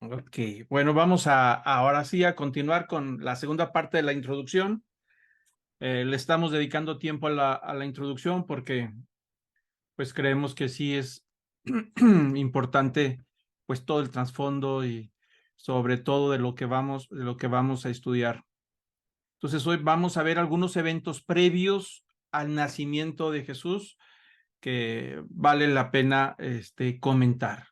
Ok, bueno, vamos a ahora sí a continuar con la segunda parte de la introducción. Le estamos dedicando tiempo a la introducción porque pues creemos que sí es importante pues todo el trasfondo y sobre todo de lo que vamos a estudiar. Entonces hoy vamos a ver algunos eventos previos al nacimiento de Jesús que vale la pena comentar.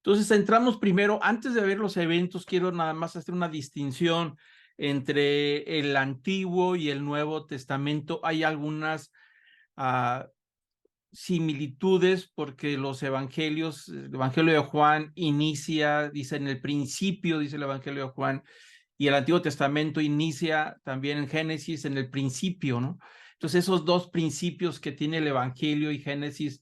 Entonces, entramos primero, antes de ver los eventos, quiero nada más hacer una distinción entre el Antiguo y el Nuevo Testamento. Hay algunas uh, similitudes porque los evangelios, el Evangelio de Juan inicia, dice en el principio, dice el Evangelio de Juan, y el Antiguo Testamento inicia también en Génesis, en el principio, ¿no? Entonces, esos dos principios que tiene el Evangelio y Génesis,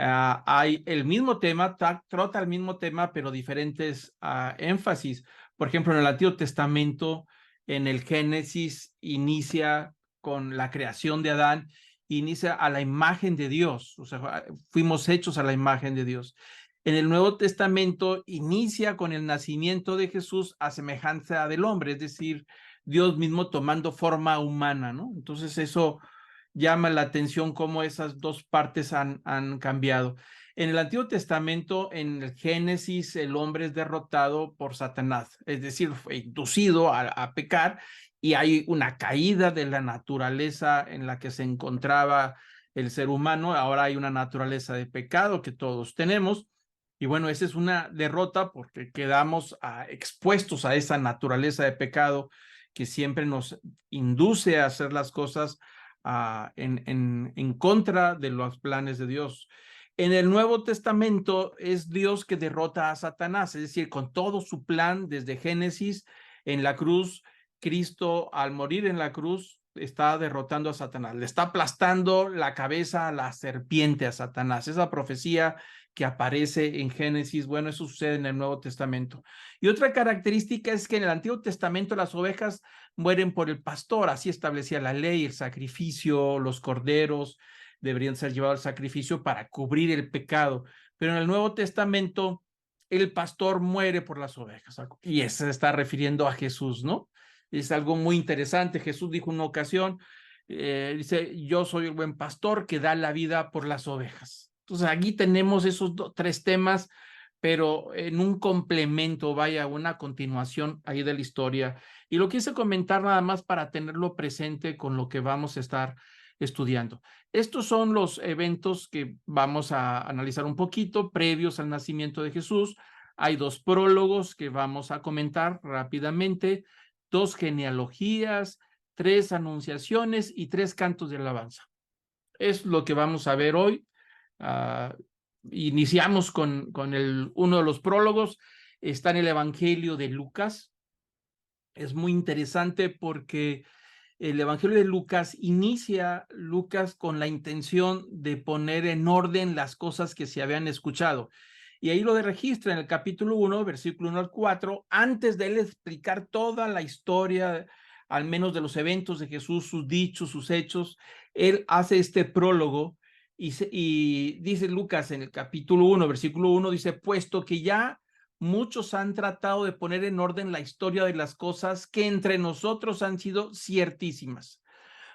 hay el mismo tema, trata el mismo tema, pero diferentes énfasis. Por ejemplo, en el Antiguo Testamento, en el Génesis, inicia con la creación de Adán, inicia a la imagen de Dios, o sea, fuimos hechos a la imagen de Dios. En el Nuevo Testamento inicia con el nacimiento de Jesús a semejanza del hombre, es decir, Dios mismo tomando forma humana, ¿no? Entonces eso llama la atención cómo esas dos partes han cambiado. En el Antiguo Testamento, en el Génesis, el hombre es derrotado por Satanás, es decir, fue inducido a pecar y hay una caída de la naturaleza en la que se encontraba el ser humano. Ahora hay una naturaleza de pecado que todos tenemos. Y bueno, esa es una derrota porque quedamos expuestos a esa naturaleza de pecado que siempre nos induce a hacer las cosas en contra de los planes de Dios. En el Nuevo Testamento es Dios que derrota a Satanás, es decir, con todo su plan desde Génesis en la cruz, Cristo al morir en la cruz está derrotando a Satanás, le está aplastando la cabeza a la serpiente a Satanás. Esa profecía que aparece en Génesis, bueno, eso sucede en el Nuevo Testamento. Y otra característica es que en el Antiguo Testamento las ovejas mueren por el pastor, así establecía la ley, el sacrificio, los corderos deberían ser llevados al sacrificio para cubrir el pecado. Pero en el Nuevo Testamento el pastor muere por las ovejas y eso se está refiriendo a Jesús, ¿no? Es algo muy interesante. Jesús dijo en una ocasión, dice, yo soy el buen pastor que da la vida por las ovejas. Entonces aquí tenemos esos tres temas, pero en un complemento, vaya, una continuación ahí de la historia. Y lo quise comentar nada más para tenerlo presente con lo que vamos a estar estudiando. Estos son los eventos que vamos a analizar un poquito previos al nacimiento de Jesús. Hay dos prólogos que vamos a comentar rápidamente, dos genealogías, tres anunciaciones y tres cantos de alabanza. Es lo que vamos a ver hoy. Iniciamos con uno de los prólogos. Está en el Evangelio de Lucas. Es muy interesante porque el Evangelio de Lucas inicia Lucas con la intención de poner en orden las cosas que se habían escuchado. Y ahí lo registra en el capítulo 1, versículo 1 al 4, antes de él explicar toda la historia, al menos de los eventos de Jesús, sus dichos, sus hechos. Él hace este prólogo y dice Lucas en el capítulo 1, versículo 1, dice, puesto que ya muchos han tratado de poner en orden la historia de las cosas que entre nosotros han sido ciertísimas.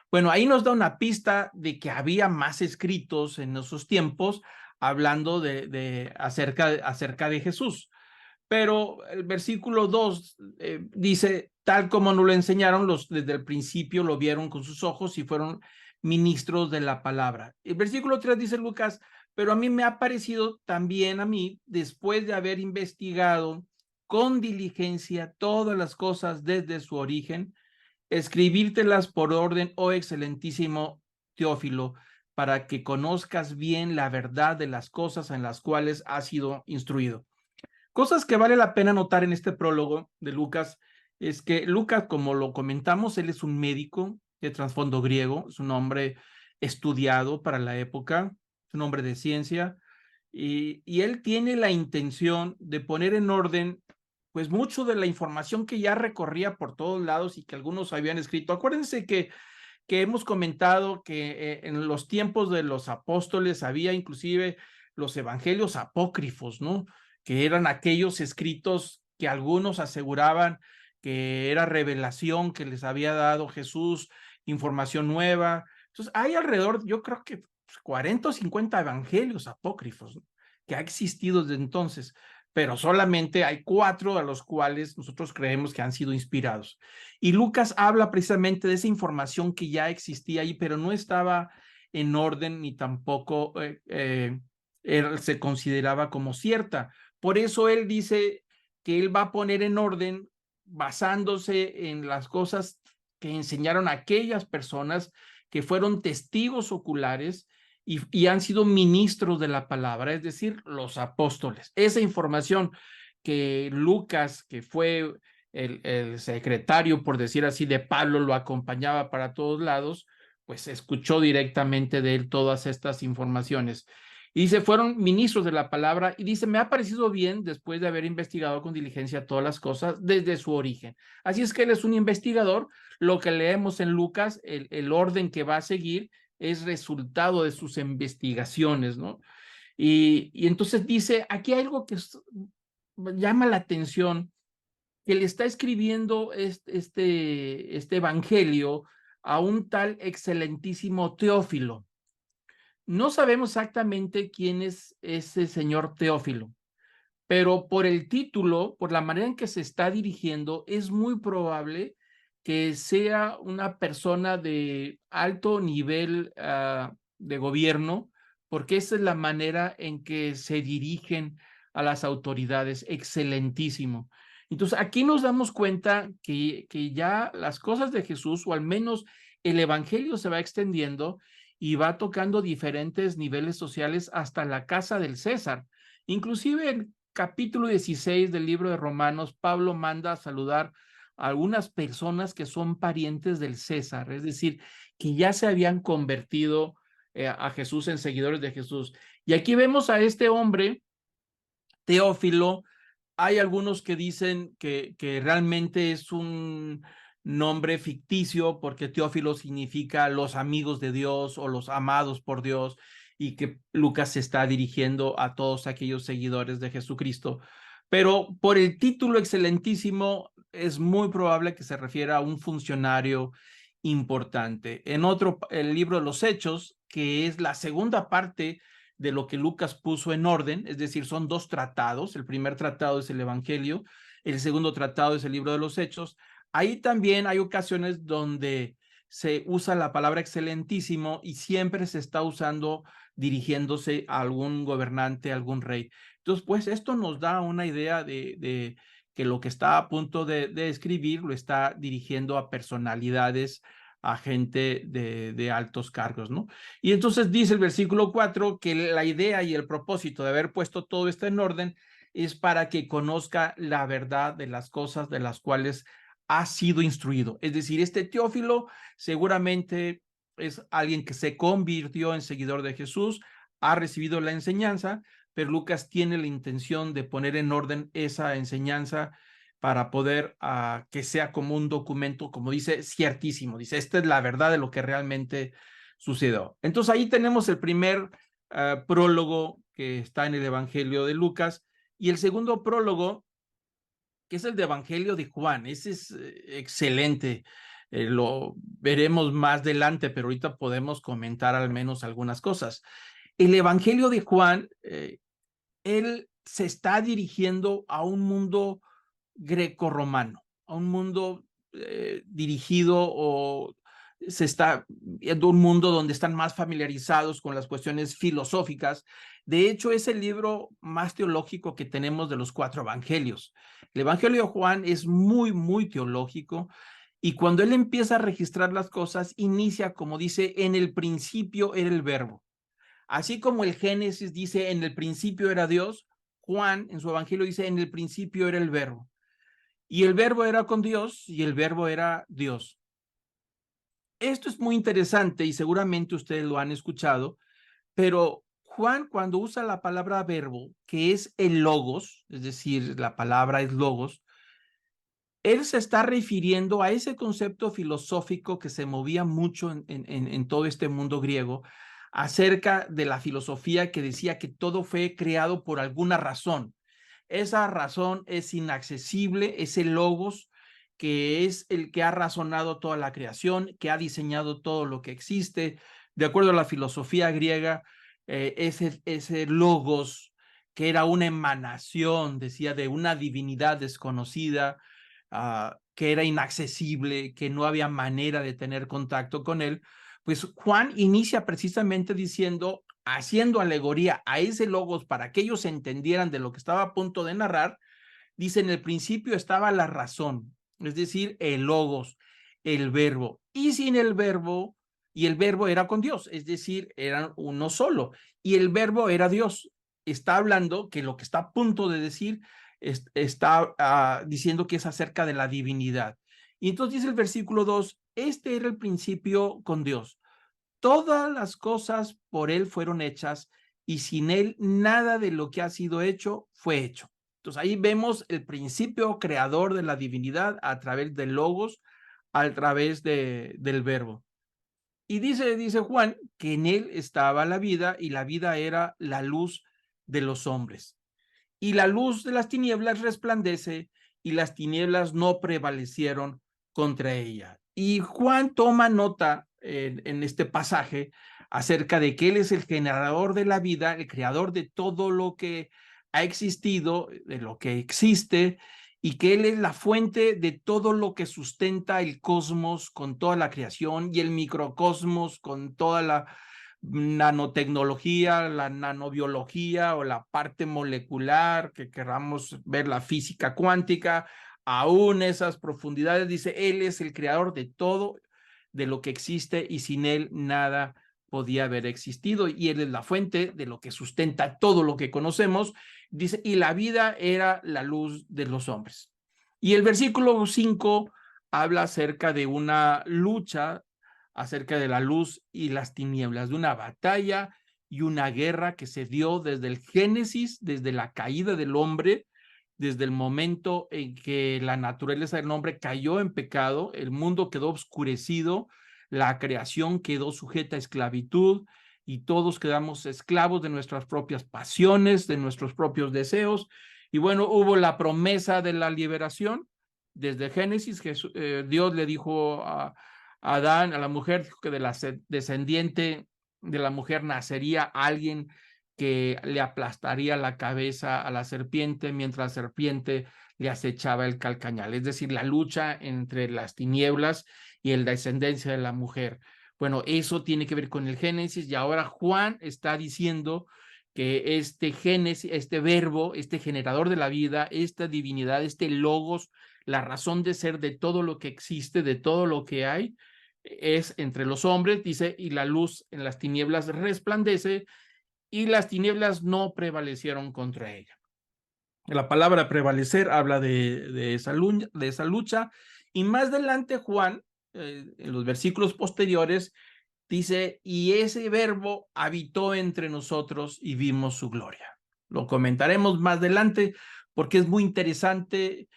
Bueno, ahí nos da una pista de que había más escritos en esos tiempos hablando acerca de Jesús. Pero el versículo 2 dice, tal como nos lo enseñaron, desde el principio lo vieron con sus ojos y fueron ministros de la palabra. El versículo 3 dice Lucas, pero a mí me ha parecido también a mí, después de haber investigado con diligencia todas las cosas desde su origen, escribírtelas por orden, oh excelentísimo Teófilo, para que conozcas bien la verdad de las cosas en las cuales has sido instruido. Cosas que vale la pena notar en este prólogo de Lucas es que Lucas, como lo comentamos, él es un médico de trasfondo griego, es un hombre estudiado para la época, es un hombre de ciencia, y él tiene la intención de poner en orden pues mucho de la información que ya recorría por todos lados y que algunos habían escrito. Acuérdense que hemos comentado que en los tiempos de los apóstoles había inclusive los evangelios apócrifos, ¿no? que eran aquellos escritos que algunos aseguraban que era revelación que les había dado Jesús, información nueva. Entonces, hay alrededor, yo creo que 40 o 50 evangelios apócrifos, ¿no?, que ha existido desde entonces, pero solamente hay 4 a los cuales nosotros creemos que han sido inspirados. Y Lucas habla precisamente de esa información que ya existía ahí, pero no estaba en orden ni tampoco se consideraba como cierta. Por eso él dice que él va a poner en orden basándose en las cosas que enseñaron aquellas personas que fueron testigos oculares y han sido ministros de la palabra, es decir, los apóstoles. Esa información que Lucas, que fue el secretario, por decir así, de Pablo, lo acompañaba para todos lados, pues escuchó directamente de él todas estas informaciones. Y dice, fueron ministros de la palabra, y dice, me ha parecido bien después de haber investigado con diligencia todas las cosas desde su origen. Así es que él es un investigador. Lo que leemos en Lucas, el orden que va a seguir, es resultado de sus investigaciones, ¿no? Y entonces dice, aquí hay algo que llama la atención, que le está escribiendo este evangelio a un tal excelentísimo Teófilo. No sabemos exactamente quién es ese señor Teófilo, pero por el título, por la manera en que se está dirigiendo, es muy probable que sea una persona de alto nivel de gobierno, porque esa es la manera en que se dirigen a las autoridades. Excelentísimo. Entonces, aquí nos damos cuenta que ya las cosas de Jesús, o al menos el evangelio, se va extendiendo y va tocando diferentes niveles sociales hasta la casa del César. Inclusive en capítulo 16 del libro de Romanos, Pablo manda a saludar a algunas personas que son parientes del César, es decir, que ya se habían convertido a Jesús, en seguidores de Jesús. Y aquí vemos a este hombre, Teófilo. Hay algunos que dicen que realmente es un nombre ficticio, porque Teófilo significa los amigos de Dios o los amados por Dios, y que Lucas se está dirigiendo a todos aquellos seguidores de Jesucristo. Pero por el título excelentísimo es muy probable que se refiera a un funcionario importante. En otro, el libro de los Hechos, que es la segunda parte de lo que Lucas puso en orden, es decir, son 2 tratados. El primer tratado es el Evangelio, el segundo tratado es el libro de los Hechos. Ahí también hay ocasiones donde se usa la palabra excelentísimo y siempre se está usando dirigiéndose a algún gobernante, a algún rey. Entonces, pues esto nos da una idea de que lo que está a punto de escribir lo está dirigiendo a personalidades, a gente de altos cargos, ¿no? Y entonces dice el versículo 4 que la idea y el propósito de haber puesto todo esto en orden es para que conozca la verdad de las cosas de las cuales ha sido instruido. Es decir, este Teófilo seguramente es alguien que se convirtió en seguidor de Jesús, ha recibido la enseñanza, pero Lucas tiene la intención de poner en orden esa enseñanza para poder que sea como un documento, como dice, ciertísimo. Dice, esta es la verdad de lo que realmente sucedió. Entonces ahí tenemos el primer prólogo que está en el Evangelio de Lucas, y el segundo prólogo, que es el de Evangelio de Juan. Ese es excelente. Lo veremos más adelante, pero ahorita podemos comentar al menos algunas cosas. El Evangelio de Juan, él se está dirigiendo a un mundo grecorromano, a un mundo dirigido, o se está viendo un mundo donde están más familiarizados con las cuestiones filosóficas. De hecho, es el libro más teológico que tenemos de los 4 evangelios. El Evangelio de Juan es muy, muy teológico, y cuando él empieza a registrar las cosas, inicia como dice, en el principio era el verbo. Así como el Génesis dice, en el principio era Dios, Juan en su evangelio dice, en el principio era el verbo. Y el verbo era con Dios, y el verbo era Dios. Esto es muy interesante y seguramente ustedes lo han escuchado, pero Juan, cuando usa la palabra verbo, que es el logos, es decir, la palabra es logos, él se está refiriendo a ese concepto filosófico que se movía mucho en todo este mundo griego, acerca de la filosofía que decía que todo fue creado por alguna razón, esa razón es inaccesible, ese logos que es el que ha razonado toda la creación, que ha diseñado todo lo que existe. De acuerdo a la filosofía griega, ese logos que era una emanación, decía, de una divinidad desconocida, que era inaccesible, que no había manera de tener contacto con él, pues Juan inicia precisamente diciendo, haciendo alegoría a ese logos para que ellos entendieran de lo que estaba a punto de narrar, dice, en el principio estaba la razón, es decir, el logos, el verbo, y sin el verbo, y el verbo era con Dios, es decir, eran uno solo, y el verbo era Dios. Está hablando que lo que está a punto de decir está diciendo que es acerca de la divinidad. Y entonces dice el versículo 2, este era el principio con Dios. Todas las cosas por él fueron hechas y sin él nada de lo que ha sido hecho fue hecho. Entonces ahí vemos el principio creador de la divinidad a través del logos, a través del verbo. Y dice Juan que en él estaba la vida y la vida era la luz de los hombres. Y la luz de las tinieblas resplandece y las tinieblas no prevalecieron contra ella. Y Juan toma nota en este pasaje acerca de que él es el generador de la vida, el creador de todo lo que ha existido, de lo que existe, y que él es la fuente de todo lo que sustenta el cosmos con toda la creación y el microcosmos con toda la nanotecnología, la nanobiología o la parte molecular, que queramos ver la física cuántica, aún esas profundidades, dice, él es el creador de todo, de lo que existe y sin él nada podía haber existido y él es la fuente de lo que sustenta todo lo que conocemos, dice, y la vida era la luz de los hombres. Y el versículo 5 habla acerca de una lucha, acerca de la luz y las tinieblas, de una batalla y una guerra que se dio desde el Génesis, desde la caída del hombre, desde el momento en que la naturaleza del hombre cayó en pecado, el mundo quedó oscurecido, la creación quedó sujeta a esclavitud y todos quedamos esclavos de nuestras propias pasiones, de nuestros propios deseos. Y bueno, hubo la promesa de la liberación. Desde Génesis, Dios le dijo a Adán, a la mujer, dijo que de la descendiente de la mujer nacería alguien que le aplastaría la cabeza a la serpiente mientras la serpiente le acechaba el calcañal, es decir, la lucha entre las tinieblas y la descendencia de la mujer. Bueno, eso tiene que ver con el Génesis y ahora Juan está diciendo que este Génesis, este verbo, este generador de la vida, esta divinidad, este logos, la razón de ser de todo lo que existe, de todo lo que hay, es entre los hombres, dice, y la luz en las tinieblas resplandece y las tinieblas no prevalecieron contra ella. La palabra prevalecer habla de esa lucha y más adelante Juan, en los versículos posteriores, dice, y ese verbo habitó entre nosotros y vimos su gloria. Lo comentaremos más adelante porque es muy interesante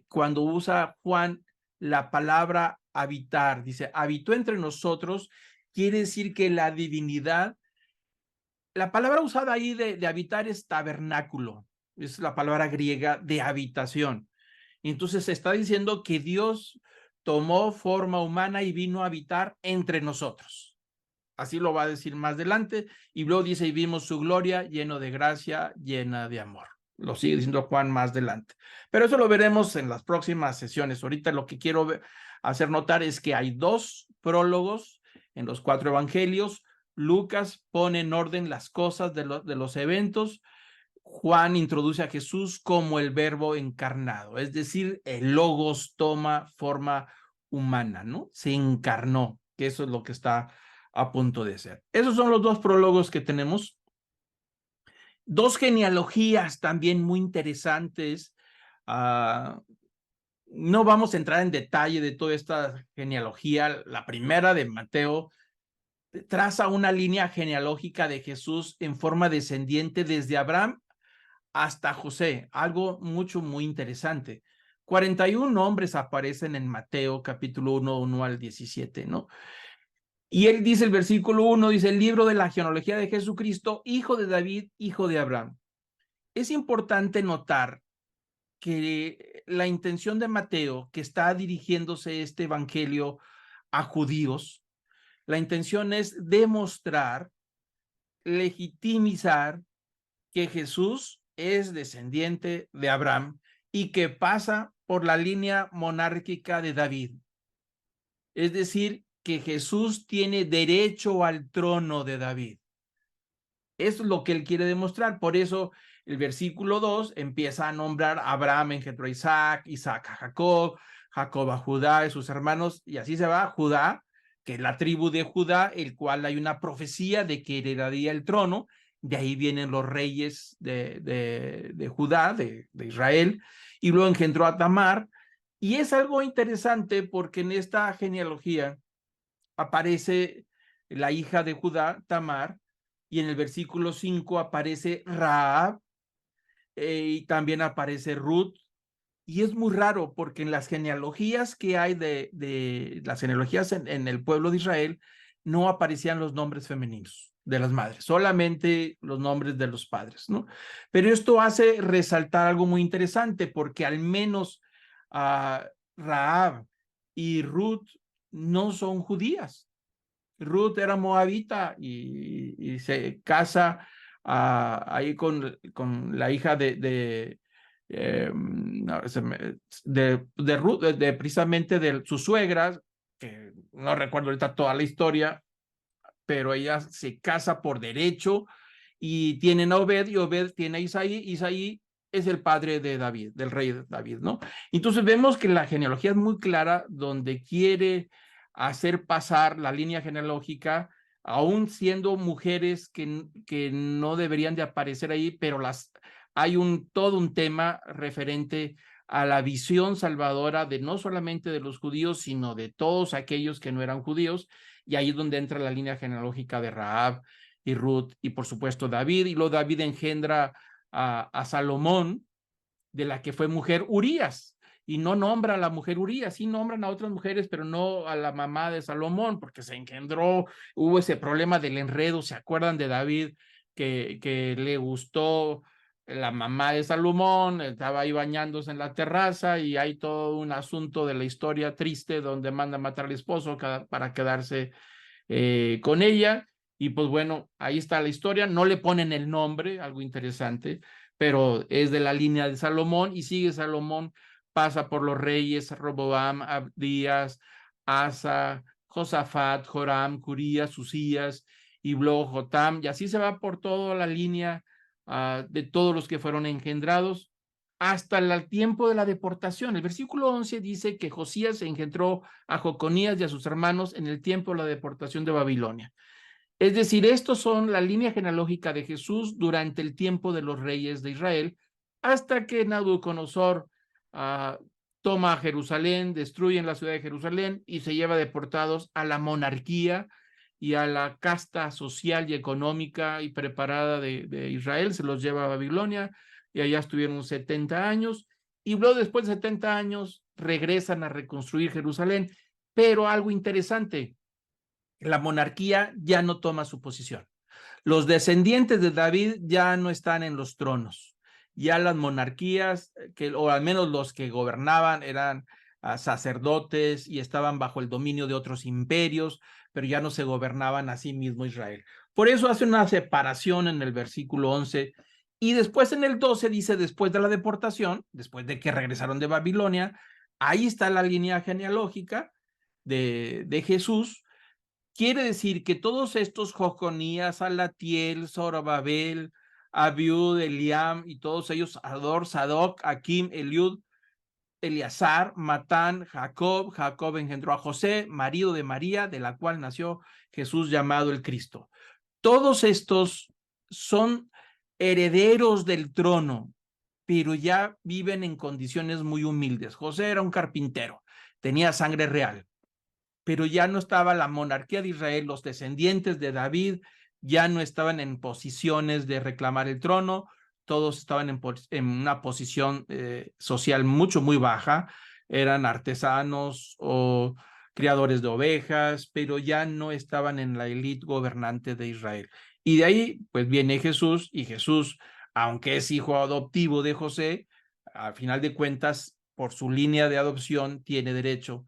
cuando usa Juan la palabra habitar. Dice, habitó entre nosotros, quiere decir que la divinidad, la palabra usada ahí de habitar es tabernáculo, es la palabra griega de habitación. Entonces se está diciendo que Dios tomó forma humana y vino a habitar entre nosotros. Así lo va a decir más adelante. Y luego dice, y vimos su gloria lleno de gracia, llena de amor. Lo sigue diciendo Juan más adelante. Pero eso lo veremos en las próximas sesiones. Ahorita lo que quiero hacer notar es que hay 2 prólogos en los 4 evangelios. Lucas pone en orden las cosas de los eventos. Juan introduce a Jesús como el verbo encarnado, es decir, el logos toma forma humana, ¿no? Se encarnó, que eso es lo que está a punto de ser. Esos son los 2 prólogos que tenemos. 2 genealogías también muy interesantes. No vamos a entrar en detalle de toda esta genealogía. La primera de Mateo traza una línea genealógica de Jesús en forma descendiente desde Abraham hasta José, algo muy interesante. 41 nombres aparecen en Mateo capítulo 1 al 17, ¿no? Y él dice, el versículo 1, dice, el libro de la genealogía de Jesucristo, hijo de David, hijo de Abraham. Es importante notar que la intención de Mateo, que está dirigiéndose este evangelio a judíos, la intención es demostrar, legitimizar que Jesús es descendiente de Abraham y que pasa por la línea monárquica de David. Es decir, que Jesús tiene derecho al trono de David. Eso es lo que él quiere demostrar. Por eso el versículo 2 empieza a nombrar a Abraham engendró a Isaac, Isaac a Jacob, Jacob a Judá y sus hermanos, y así se va a Judá, que es la tribu de Judá, el cual hay una profecía de que heredaría el trono. De ahí vienen los reyes de Judá, de Israel, y luego engendró a Tamar. Y es algo interesante porque en esta genealogía aparece la hija de Judá, Tamar, y en el versículo 5 aparece Rahab, y también aparece Ruth. Y es muy raro porque en las genealogías que hay de las genealogías en el pueblo de Israel no aparecían los nombres femeninos de las madres, solamente los nombres de los padres, ¿no? Pero esto hace resaltar algo muy interesante porque al menos Rahab y Ruth no son judías. Ruth era moabita y se casa ahí con la hija no, de Ruth, precisamente de su suegra, que no recuerdo ahorita toda la historia, pero ella se casa por derecho y tienen a Obed y Obed tiene a Isaí. Isaí es el padre de David, del rey de David, ¿no? Entonces vemos que la genealogía es muy clara donde quiere hacer pasar la línea genealógica, aún siendo mujeres que no deberían de aparecer ahí, pero hay todo un tema referente a la visión salvadora de no solamente de los judíos, sino de todos aquellos que no eran judíos, y ahí es donde entra la línea genealógica de Rahab y Ruth, y por supuesto David, y luego David engendra a Salomón, de la que fue mujer Urías, y no nombra a la mujer Urías, sí nombran a otras mujeres, pero no a la mamá de Salomón, porque se engendró, hubo ese problema del enredo. ¿Se acuerdan de David que le gustó la mamá de Salomón? Estaba ahí bañándose en la terraza y hay todo un asunto de la historia triste donde manda a matar al esposo para quedarse con ella. Y pues bueno, ahí está la historia. No le ponen el nombre, algo interesante, pero es de la línea de Salomón y sigue Salomón, pasa por los reyes Roboam, Abdías, Asa, Josafat, Joram, Curías, Usías y luego Jotam, y así se va por toda la línea de todos los que fueron engendrados hasta el tiempo de la deportación. El versículo 11 dice que Josías engendró a Joconías y a sus hermanos en el tiempo de la deportación de Babilonia. Es decir, estos son la línea genealógica de Jesús durante el tiempo de los reyes de Israel, hasta que Nabucodonosor toma Jerusalén, destruyen la ciudad de Jerusalén y se lleva deportados a la monarquía y a la casta social y económica y preparada de Israel. Se los lleva a Babilonia y allá estuvieron 70 años, y luego después de 70 años regresan a reconstruir Jerusalén. Pero algo interesante, la monarquía ya no toma su posición. Los descendientes de David ya no están en los tronos. Ya las monarquías, o al menos los que gobernaban, eran sacerdotes y estaban bajo el dominio de otros imperios, pero ya no se gobernaban a sí mismo Israel. Por eso hace una separación en el versículo 11, y después en el 12 dice, después de la deportación, después de que regresaron de Babilonia, ahí está la línea genealógica de Jesús. Quiere decir que todos estos Joconías, Salatiel, Zorobabel, Abiud, Eliam y todos ellos, Ador, Sadoc, Akim, Eliud, Eleazar, Matán, Jacob engendró a José, marido de María, de la cual nació Jesús llamado el Cristo. Todos estos son herederos del trono, pero ya viven en condiciones muy humildes. José era un carpintero, tenía sangre real, pero ya no estaba la monarquía de Israel, los descendientes de David ya no estaban en posiciones de reclamar el trono, todos estaban en una posición social muy baja, eran artesanos o criadores de ovejas, pero ya no estaban en la élite gobernante de Israel. Y de ahí, pues viene Jesús, y Jesús aunque es hijo adoptivo de José, al final de cuentas, por su línea de adopción, tiene derecho.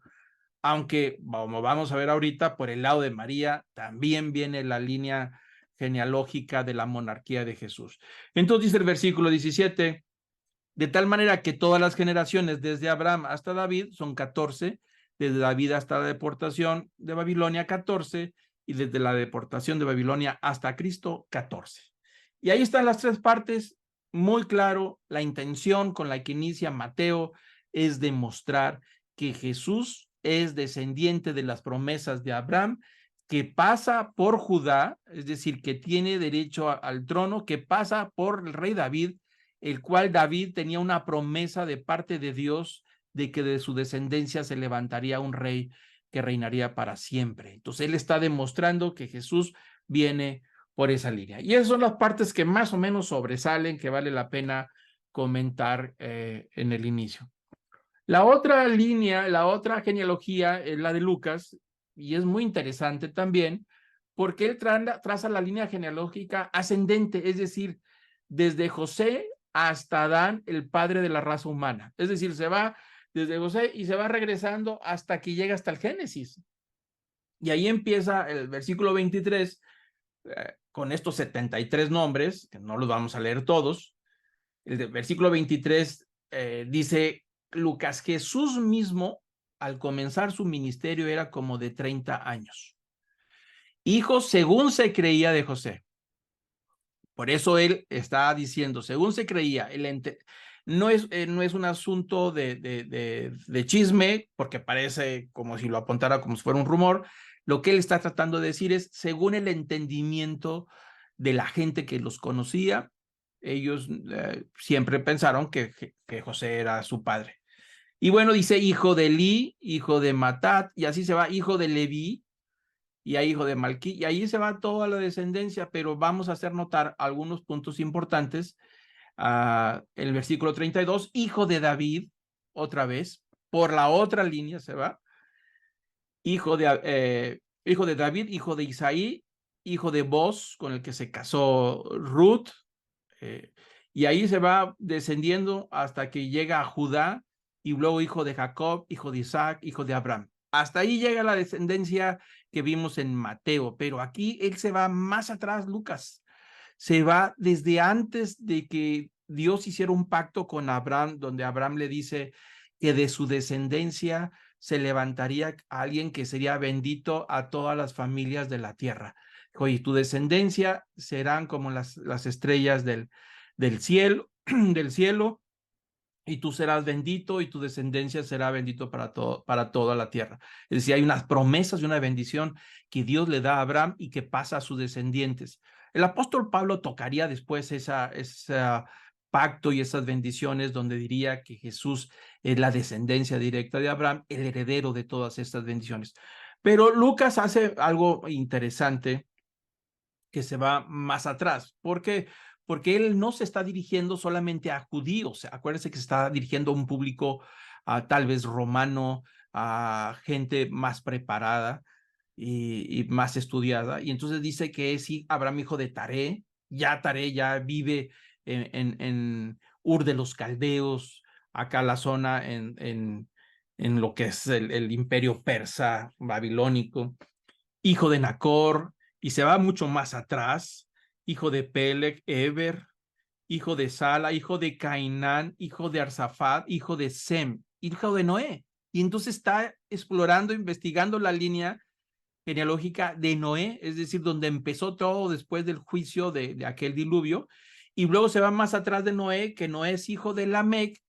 Aunque, como vamos a ver ahorita, por el lado de María, también viene la línea genealógica de la monarquía de Jesús. Entonces dice el versículo 17, de tal manera que todas las generaciones desde Abraham hasta David son 14, desde David hasta la deportación de Babilonia 14, y desde la deportación de Babilonia hasta Cristo 14. Y ahí están las tres partes, muy claro, la intención con la que inicia Mateo es demostrar que Jesús es descendiente de las promesas de Abraham, que pasa por Judá, es decir, que tiene derecho al trono, que pasa por el rey David, el cual David tenía una promesa de parte de Dios de que de su descendencia se levantaría un rey que reinaría para siempre. Entonces él está demostrando que Jesús viene por esa línea. Y esas son las partes que más o menos sobresalen, que vale la pena comentar en el inicio. La otra línea, la otra genealogía es la de Lucas, y es muy interesante también, porque él traza la línea genealógica ascendente, es decir, desde José hasta Adán, el padre de la raza humana. Es decir, se va desde José y se va regresando hasta que llega hasta el Génesis. Y ahí empieza el versículo 23, con estos 73 nombres, que no los vamos a leer todos. El versículo 23 dice, Lucas, Jesús mismo, al comenzar su ministerio, era como de 30 años. Hijo, según se creía, de José. Por eso él está diciendo, según se creía, no es un asunto de chisme, porque parece como si lo apuntara como si fuera un rumor. Lo que él está tratando de decir es, según el entendimiento de la gente que los conocía, ellos siempre pensaron que José era su padre. Y bueno, dice hijo de Eli, hijo de Matat, y así se va, hijo de Leví, y hay hijo de Malquí, y ahí se va toda la descendencia, pero vamos a hacer notar algunos puntos importantes. El versículo 32, hijo de David, otra vez, por la otra línea se va, hijo de David, hijo de Isaí, hijo de Boz, con el que se casó Ruth, y ahí se va descendiendo hasta que llega a Judá, y luego hijo de Jacob, hijo de Isaac, hijo de Abraham. Hasta ahí llega la descendencia que vimos en Mateo, pero aquí él se va más atrás, Lucas. Se va desde antes de que Dios hiciera un pacto con Abraham, donde Abraham le dice que de su descendencia se levantaría alguien que sería bendito a todas las familias de la tierra. Oye, tu descendencia serán como las estrellas del cielo, del cielo, y tú serás bendito y tu descendencia será bendito para toda la tierra. Es decir, hay unas promesas y una bendición que Dios le da a Abraham y que pasa a sus descendientes. El apóstol Pablo tocaría después esa pacto y esas bendiciones, donde diría que Jesús es la descendencia directa de Abraham, el heredero de todas estas bendiciones. Pero Lucas hace algo interesante, que se va más atrás. ¿Por qué? Porque él no se está dirigiendo solamente a judíos. Acuérdense que se está dirigiendo a un público tal vez romano, a gente más preparada y más estudiada. Y entonces dice que es Abraham, hijo de Taré. Ya Taré ya vive en Ur de los Caldeos, acá la zona en lo que es el imperio persa babilónico. Hijo de Nacor, y se va mucho más atrás, hijo de Peleg, Eber, hijo de Sala, hijo de Cainán, hijo de Arsafat, hijo de Sem, hijo de Noé. Y entonces está explorando, investigando la línea genealógica de Noé, es decir, donde empezó todo después del juicio de aquel diluvio, y luego se va más atrás de Noé, que Noé es hijo de Lamec,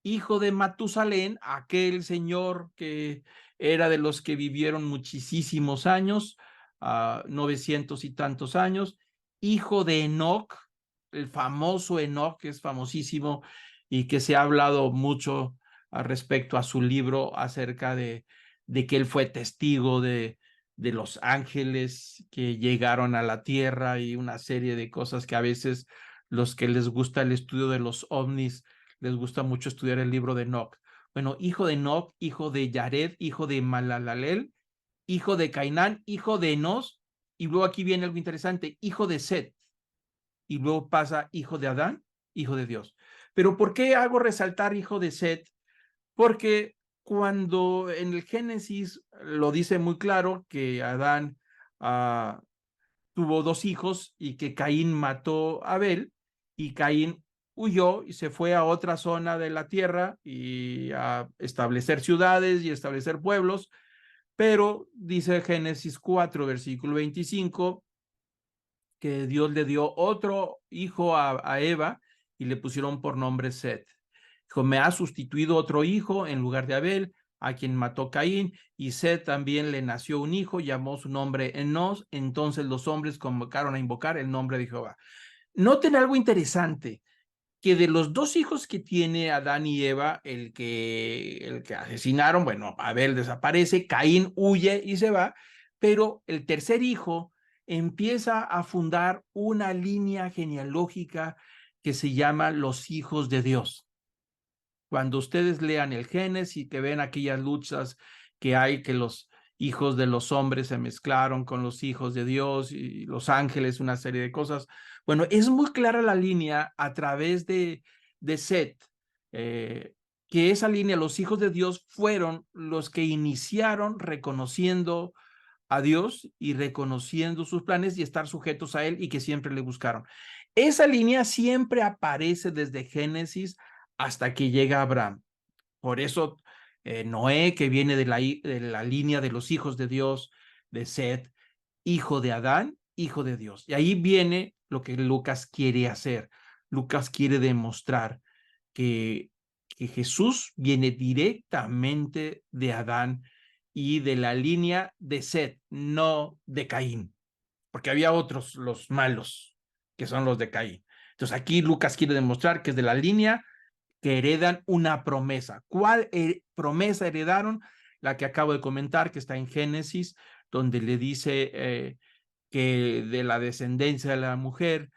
hijo de Matusalén, aquel señor que era de los que vivieron muchísimos años, 900 y tantos años, hijo de Enoc, el famoso Enoc, que es famosísimo y que se ha hablado mucho respecto a su libro acerca de que él fue testigo de los ángeles que llegaron a la tierra, y una serie de cosas que a veces los que les gusta el estudio de los ovnis, les gusta mucho estudiar el libro de Enoc. Bueno, hijo de Enoc, hijo de Yared, hijo de Malalalel, hijo de Cainán, hijo de Enos, y luego aquí viene algo interesante, hijo de Set, y luego pasa hijo de Adán, hijo de Dios. Pero ¿por qué hago resaltar hijo de Set? Porque cuando en el Génesis lo dice muy claro que Adán tuvo dos hijos y que Caín mató a Abel, y Caín huyó y se fue a otra zona de la tierra y a establecer ciudades y establecer pueblos, pero dice Génesis 4, versículo 25, que Dios le dio otro hijo a Eva y le pusieron por nombre Set. Dijo, me ha sustituido otro hijo en lugar de Abel, a quien mató Caín, y Set también le nació un hijo, llamó su nombre Enos. Entonces los hombres convocaron a invocar el nombre de Jehová. Noten algo interesante, que de los dos hijos que tiene Adán y Eva, el que asesinaron, bueno, Abel desaparece, Caín huye y se va, pero el tercer hijo empieza a fundar una línea genealógica que se llama los hijos de Dios. Cuando ustedes lean el Génesis y que ven aquellas luchas que hay, que los hijos de los hombres se mezclaron con los hijos de Dios y los ángeles, una serie de cosas. Bueno, es muy clara la línea a través de Set, que esa línea, los hijos de Dios, fueron los que iniciaron reconociendo a Dios y reconociendo sus planes y estar sujetos a Él, y que siempre le buscaron. Esa línea siempre aparece desde Génesis hasta que llega Abraham. Por eso Noé, que viene de la línea de los hijos de Dios, de Set, hijo de Adán, hijo de Dios. Y ahí viene lo que Lucas quiere hacer. Lucas quiere demostrar que Jesús viene directamente de Adán y de la línea de Set, no de Caín, porque había otros, los malos, que son los de Caín. Entonces aquí Lucas quiere demostrar que es de la línea que heredan una promesa. ¿Cuál promesa heredaron? La que acabo de comentar, que está en Génesis, donde le dice que de la descendencia de la mujer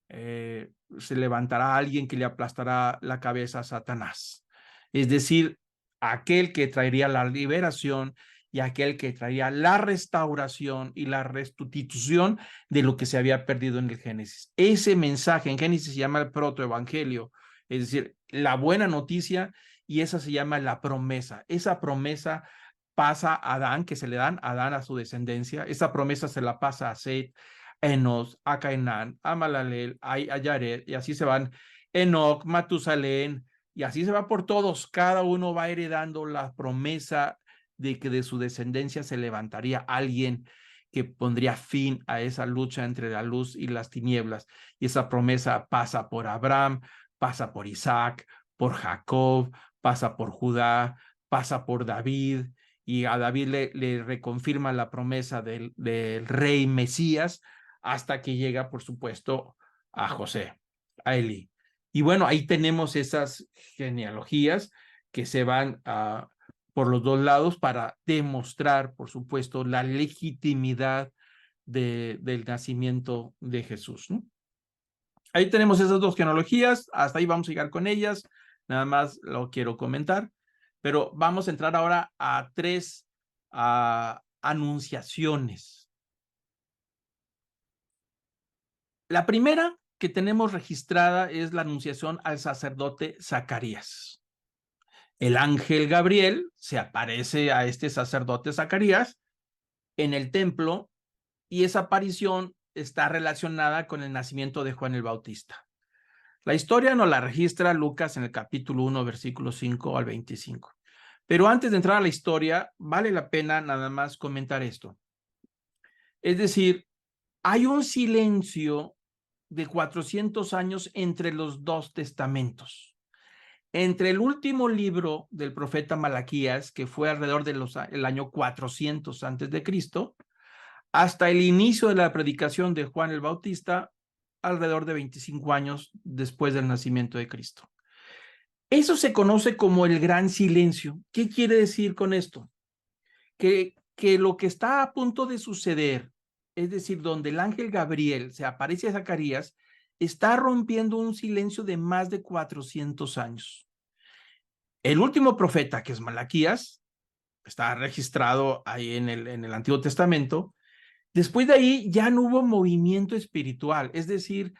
se levantará alguien que le aplastará la cabeza a Satanás. Es decir, aquel que traería la liberación y aquel que traería la restauración y la restitución de lo que se había perdido en el Génesis. Ese mensaje en Génesis se llama el protoevangelio, es decir, la buena noticia, y esa se llama la promesa. Esa promesa pasa a Adán, que se le dan a Adán a su descendencia. Esa promesa se la pasa a Set, a Enos, a Cainán, a Malalel, a Yared, y así se van Enoc, Matusalén, y así se va por todos. Cada uno va heredando la promesa de que de su descendencia se levantaría alguien que pondría fin a esa lucha entre la luz y las tinieblas. Y esa promesa pasa por Abraham, pasa por Isaac, por Jacob, pasa por Judá, pasa por David, y a David le reconfirma la promesa del rey Mesías, hasta que llega, por supuesto, a José, a Eli. Y bueno, ahí tenemos esas genealogías que se van por los dos lados para demostrar, por supuesto, la legitimidad del nacimiento de Jesús, ¿no? Ahí tenemos esas dos genealogías, hasta ahí vamos a llegar con ellas, nada más lo quiero comentar, pero vamos a entrar ahora a tres anunciaciones. La primera que tenemos registrada es la anunciación al sacerdote Zacarías. El ángel Gabriel se aparece a este sacerdote Zacarías en el templo, y esa aparición está relacionada con el nacimiento de Juan el Bautista. La historia nos la registra Lucas en el capítulo 1, versículos 5 al 25. Pero antes de entrar a la historia, vale la pena nada más comentar esto. Es decir, hay un silencio de 400 años entre los dos testamentos. Entre el último libro del profeta Malaquías, que fue alrededor del año 400 antes de Cristo, hasta el inicio de la predicación de Juan el Bautista, alrededor de 25 años después del nacimiento de Cristo. Eso se conoce como el gran silencio. ¿Qué quiere decir con esto? Que lo que está a punto de suceder, es decir, donde el ángel Gabriel se aparece a Zacarías, está rompiendo un silencio de más de 400 años. El último profeta, que es Malaquías, está registrado ahí en el Antiguo Testamento. Después de ahí ya no hubo movimiento espiritual, es decir,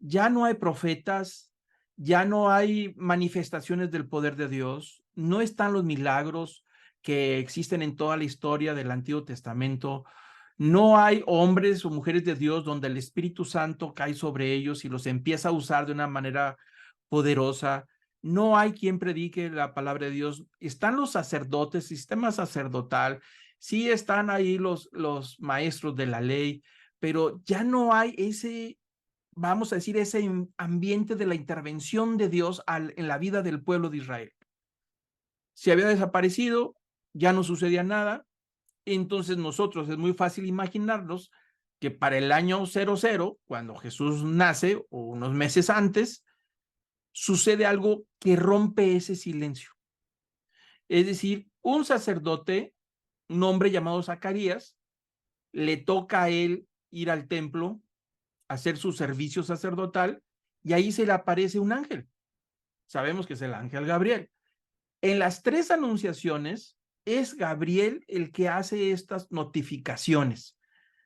ya no hay profetas, ya no hay manifestaciones del poder de Dios, no están los milagros que existen en toda la historia del Antiguo Testamento, no hay hombres o mujeres de Dios donde el Espíritu Santo cae sobre ellos y los empieza a usar de una manera poderosa. No hay quien predique la palabra de Dios. Están los sacerdotes, sistema sacerdotal, sí están ahí los maestros de la ley, pero ya no hay ese, vamos a decir, ese ambiente de la intervención de Dios en la vida del pueblo de Israel. Se había desaparecido, ya no sucedía nada. Entonces nosotros es muy fácil imaginarnos que para el año 00, cuando Jesús nace o unos meses antes, sucede algo que rompe ese silencio. Es decir, un sacerdote, un hombre llamado Zacarías, le toca a él ir al templo, hacer su servicio sacerdotal, y ahí se le aparece un ángel. Sabemos que es el ángel Gabriel. En las 3 anunciaciones es Gabriel el que hace estas notificaciones.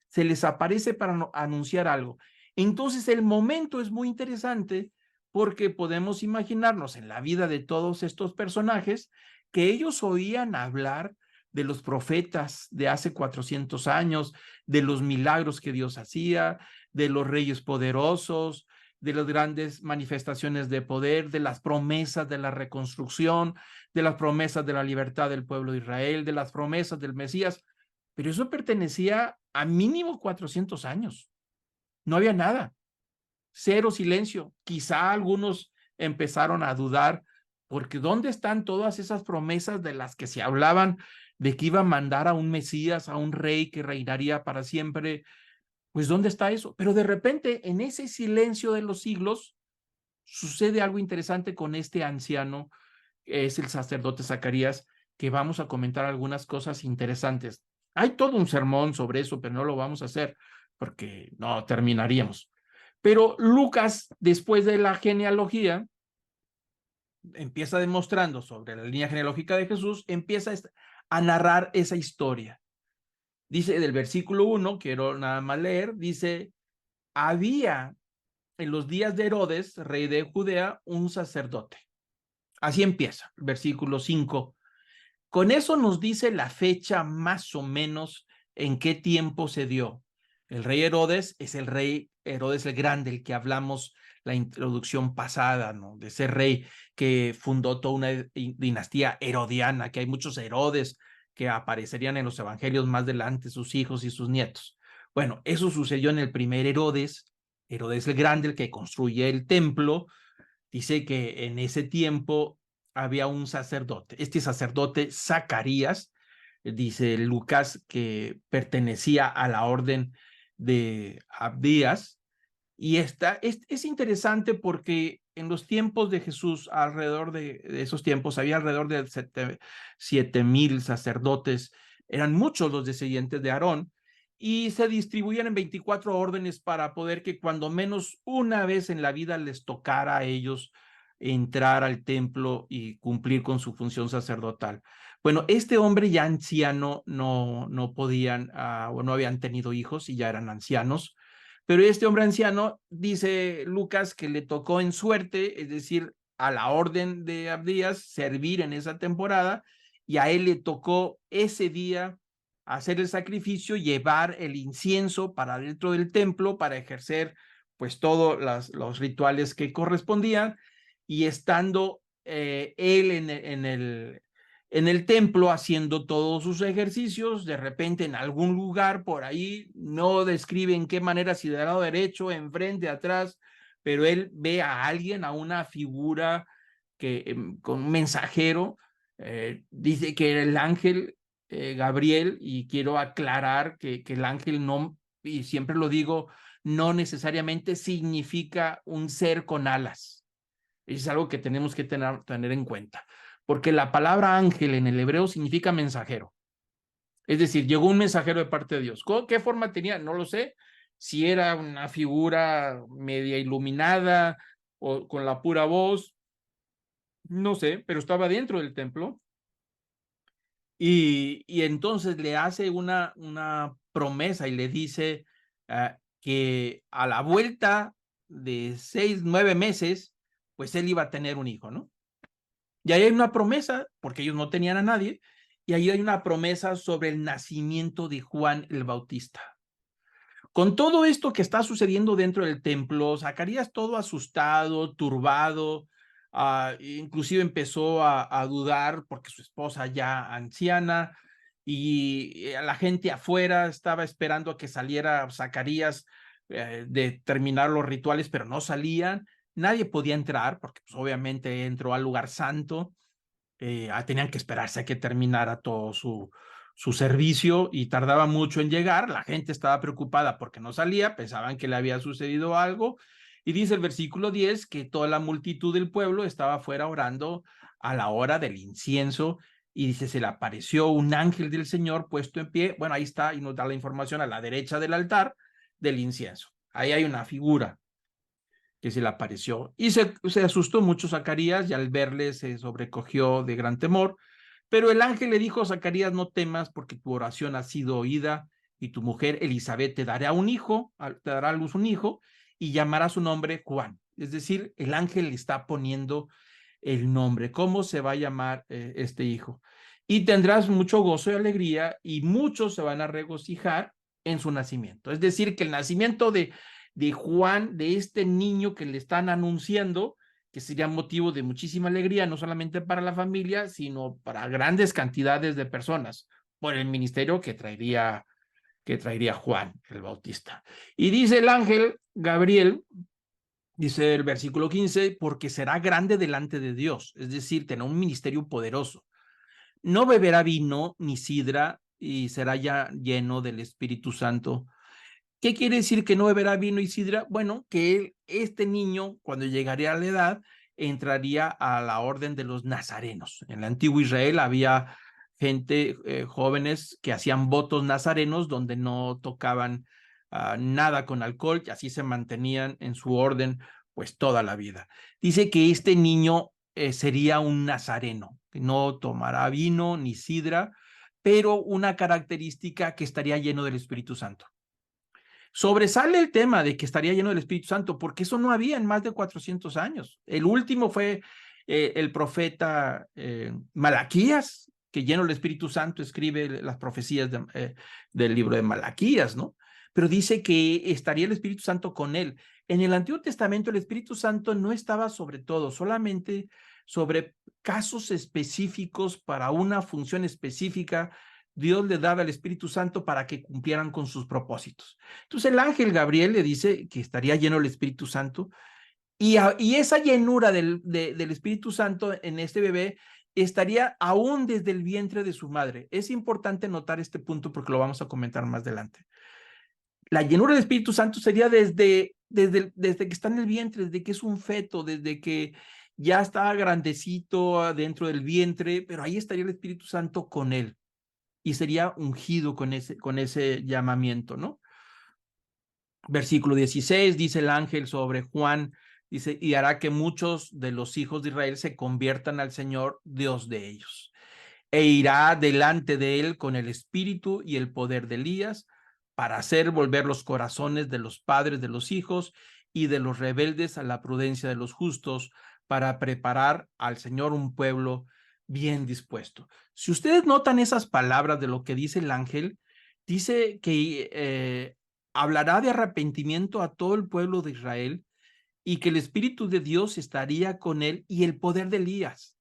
Se les aparece para anunciar algo. Entonces el momento es muy interesante porque podemos imaginarnos en la vida de todos estos personajes que ellos oían hablar de los profetas de hace 400 años, de los milagros que Dios hacía, de los reyes poderosos, de las grandes manifestaciones de poder, de las promesas de la reconstrucción, de las promesas de la libertad del pueblo de Israel, de las promesas del Mesías, pero eso pertenecía a mínimo 400 años. No había nada, cero silencio. Quizá algunos empezaron a dudar, porque ¿dónde están todas esas promesas de las que se hablaban, de que iba a mandar a un Mesías, a un rey que reinaría para siempre? Pues ¿dónde está eso? Pero de repente, en ese silencio de los siglos, sucede algo interesante con este anciano, es el sacerdote Zacarías, que vamos a comentar algunas cosas interesantes. Hay todo un sermón sobre eso, pero no lo vamos a hacer porque no terminaríamos. Pero Lucas, después de la genealogía, empieza demostrando sobre la línea genealógica de Jesús, empieza a narrar esa historia. Dice del versículo 1, quiero nada más leer, dice, había en los días de Herodes, rey de Judea, un sacerdote. Así empieza, versículo 5. Con eso nos dice la fecha más o menos en qué tiempo se dio. El rey Herodes es el rey Herodes el Grande, el que hablamos la introducción pasada, ¿no? De ese rey que fundó toda una dinastía herodiana, que hay muchos Herodes que aparecerían en los evangelios más adelante, sus hijos y sus nietos. Bueno, eso sucedió en el primer Herodes, Herodes el Grande, el que construye el templo. Dice que en ese tiempo había un sacerdote. Este sacerdote, Zacarías, dice Lucas, que pertenecía a la orden de Abdías. Y es interesante porque en los tiempos de Jesús, alrededor de esos tiempos, había alrededor de 7,000 sacerdotes. Eran muchos los descendientes de Aarón y se distribuían en 24 órdenes para poder que cuando menos una vez en la vida les tocara a ellos entrar al templo y cumplir con su función sacerdotal. Bueno, este hombre ya anciano no podían, o no habían tenido hijos y ya eran ancianos, pero este hombre anciano, dice Lucas, que le tocó en suerte, es decir, a la orden de Abdías, servir en esa temporada, y a él le tocó ese día hacer el sacrificio, llevar el incienso para dentro del templo para ejercer pues todos los rituales que correspondían, y estando él en el templo haciendo todos sus ejercicios, de repente en algún lugar por ahí, no describe en qué manera, si de lado derecho, enfrente, atrás, pero él ve a alguien, a una figura con un mensajero, dice que era el ángel Gabriel, y quiero aclarar que el ángel no, y siempre lo digo, no necesariamente significa un ser con alas. Es algo que tenemos que tener en cuenta, porque la palabra ángel en el hebreo significa mensajero. Es decir, llegó un mensajero de parte de Dios. ¿Qué forma tenía? No lo sé. Si era una figura media iluminada o con la pura voz, no sé, pero estaba dentro del templo. Y entonces le hace una promesa y le dice que a la vuelta de 6, 9 meses pues él iba a tener un hijo, ¿no? Y ahí hay una promesa, porque ellos no tenían a nadie, y ahí hay una promesa sobre el nacimiento de Juan el Bautista. Con todo esto que está sucediendo dentro del templo, Zacarías todo asustado, turbado, inclusive empezó a dudar porque su esposa ya anciana y la gente afuera estaba esperando a que saliera Zacarías de terminar los rituales, pero no salían. Nadie podía entrar porque pues, obviamente entró al lugar santo. Tenían que esperarse a que terminara todo su servicio y tardaba mucho en llegar. La gente estaba preocupada porque no salía, pensaban que le había sucedido algo. Y dice el versículo 10 que toda la multitud del pueblo estaba afuera orando a la hora del incienso. Y dice, se le apareció un ángel del Señor puesto en pie. Bueno, ahí está y nos da la información a la derecha del altar del incienso. Ahí hay una figura que se le apareció. Y se asustó mucho Zacarías y al verle se sobrecogió de gran temor. Pero el ángel le dijo a Zacarías, no temas porque tu oración ha sido oída y tu mujer Elizabeth te dará un hijo, te dará a luz un hijo y llamará su nombre Juan. Es decir, el ángel le está poniendo el nombre, cómo se va a llamar este hijo. Y tendrás mucho gozo y alegría y muchos se van a regocijar en su nacimiento. Es decir, que el nacimiento de Juan, de este niño que le están anunciando, que sería motivo de muchísima alegría, no solamente para la familia, sino para grandes cantidades de personas, por el ministerio que traería Juan el Bautista. Y dice el ángel Gabriel, dice el versículo 15, porque será grande delante de Dios, es decir, tendrá un ministerio poderoso. No beberá vino ni sidra y será ya lleno del Espíritu Santo. ¿Qué quiere decir que no beberá vino y sidra? Bueno, que este niño, cuando llegaría a la edad, entraría a la orden de los nazarenos. En el antiguo Israel había gente, jóvenes, que hacían votos nazarenos donde no tocaban nada con alcohol y así se mantenían en su orden pues toda la vida. Dice que este niño sería un nazareno, que no tomará vino ni sidra, pero una característica que estaría lleno del Espíritu Santo. Sobresale el tema de que estaría lleno del Espíritu Santo, porque eso no había en más de 400 años. El último fue el profeta Malaquías, que lleno del Espíritu Santo escribe las profecías del libro de Malaquías, ¿no? Pero dice que estaría el Espíritu Santo con él. En el Antiguo Testamento el Espíritu Santo no estaba sobre todo, solamente sobre casos específicos para una función específica. Dios le daba el Espíritu Santo para que cumplieran con sus propósitos. Entonces el ángel Gabriel le dice que estaría lleno del Espíritu Santo y esa llenura del Espíritu Santo en este bebé estaría aún desde el vientre de su madre. Es importante notar este punto porque lo vamos a comentar más adelante. La llenura del Espíritu Santo sería desde que está en el vientre, desde que es un feto, desde que ya está grandecito dentro del vientre, pero ahí estaría el Espíritu Santo con él y sería ungido con ese llamamiento, ¿no? Versículo 16 dice el ángel sobre Juan, dice, y hará que muchos de los hijos de Israel se conviertan al Señor, Dios de ellos, e irá delante de él con el espíritu y el poder de Elías para hacer volver los corazones de los padres de los hijos y de los rebeldes a la prudencia de los justos, para preparar al Señor un pueblo bien dispuesto. Si ustedes notan esas palabras de lo que dice el ángel, dice que hablará de arrepentimiento a todo el pueblo de Israel y que el Espíritu de Dios estaría con él y el poder de Elías.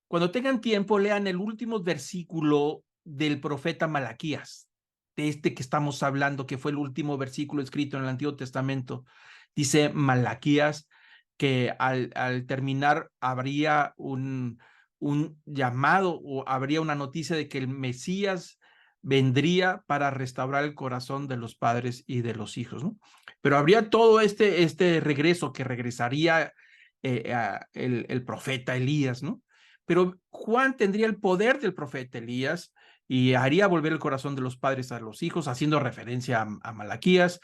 Cuando tengan tiempo, lean el último versículo del profeta Malaquías, de este que estamos hablando, que fue el último versículo escrito en el Antiguo Testamento. Dice Malaquías que al terminar habría un llamado o habría una noticia de que el Mesías vendría para restaurar el corazón de los padres y de los hijos, ¿no? Pero habría todo este regreso que regresaría el profeta Elías, ¿no? Pero Juan tendría el poder del profeta Elías y haría volver el corazón de los padres a los hijos, haciendo referencia a Malaquías,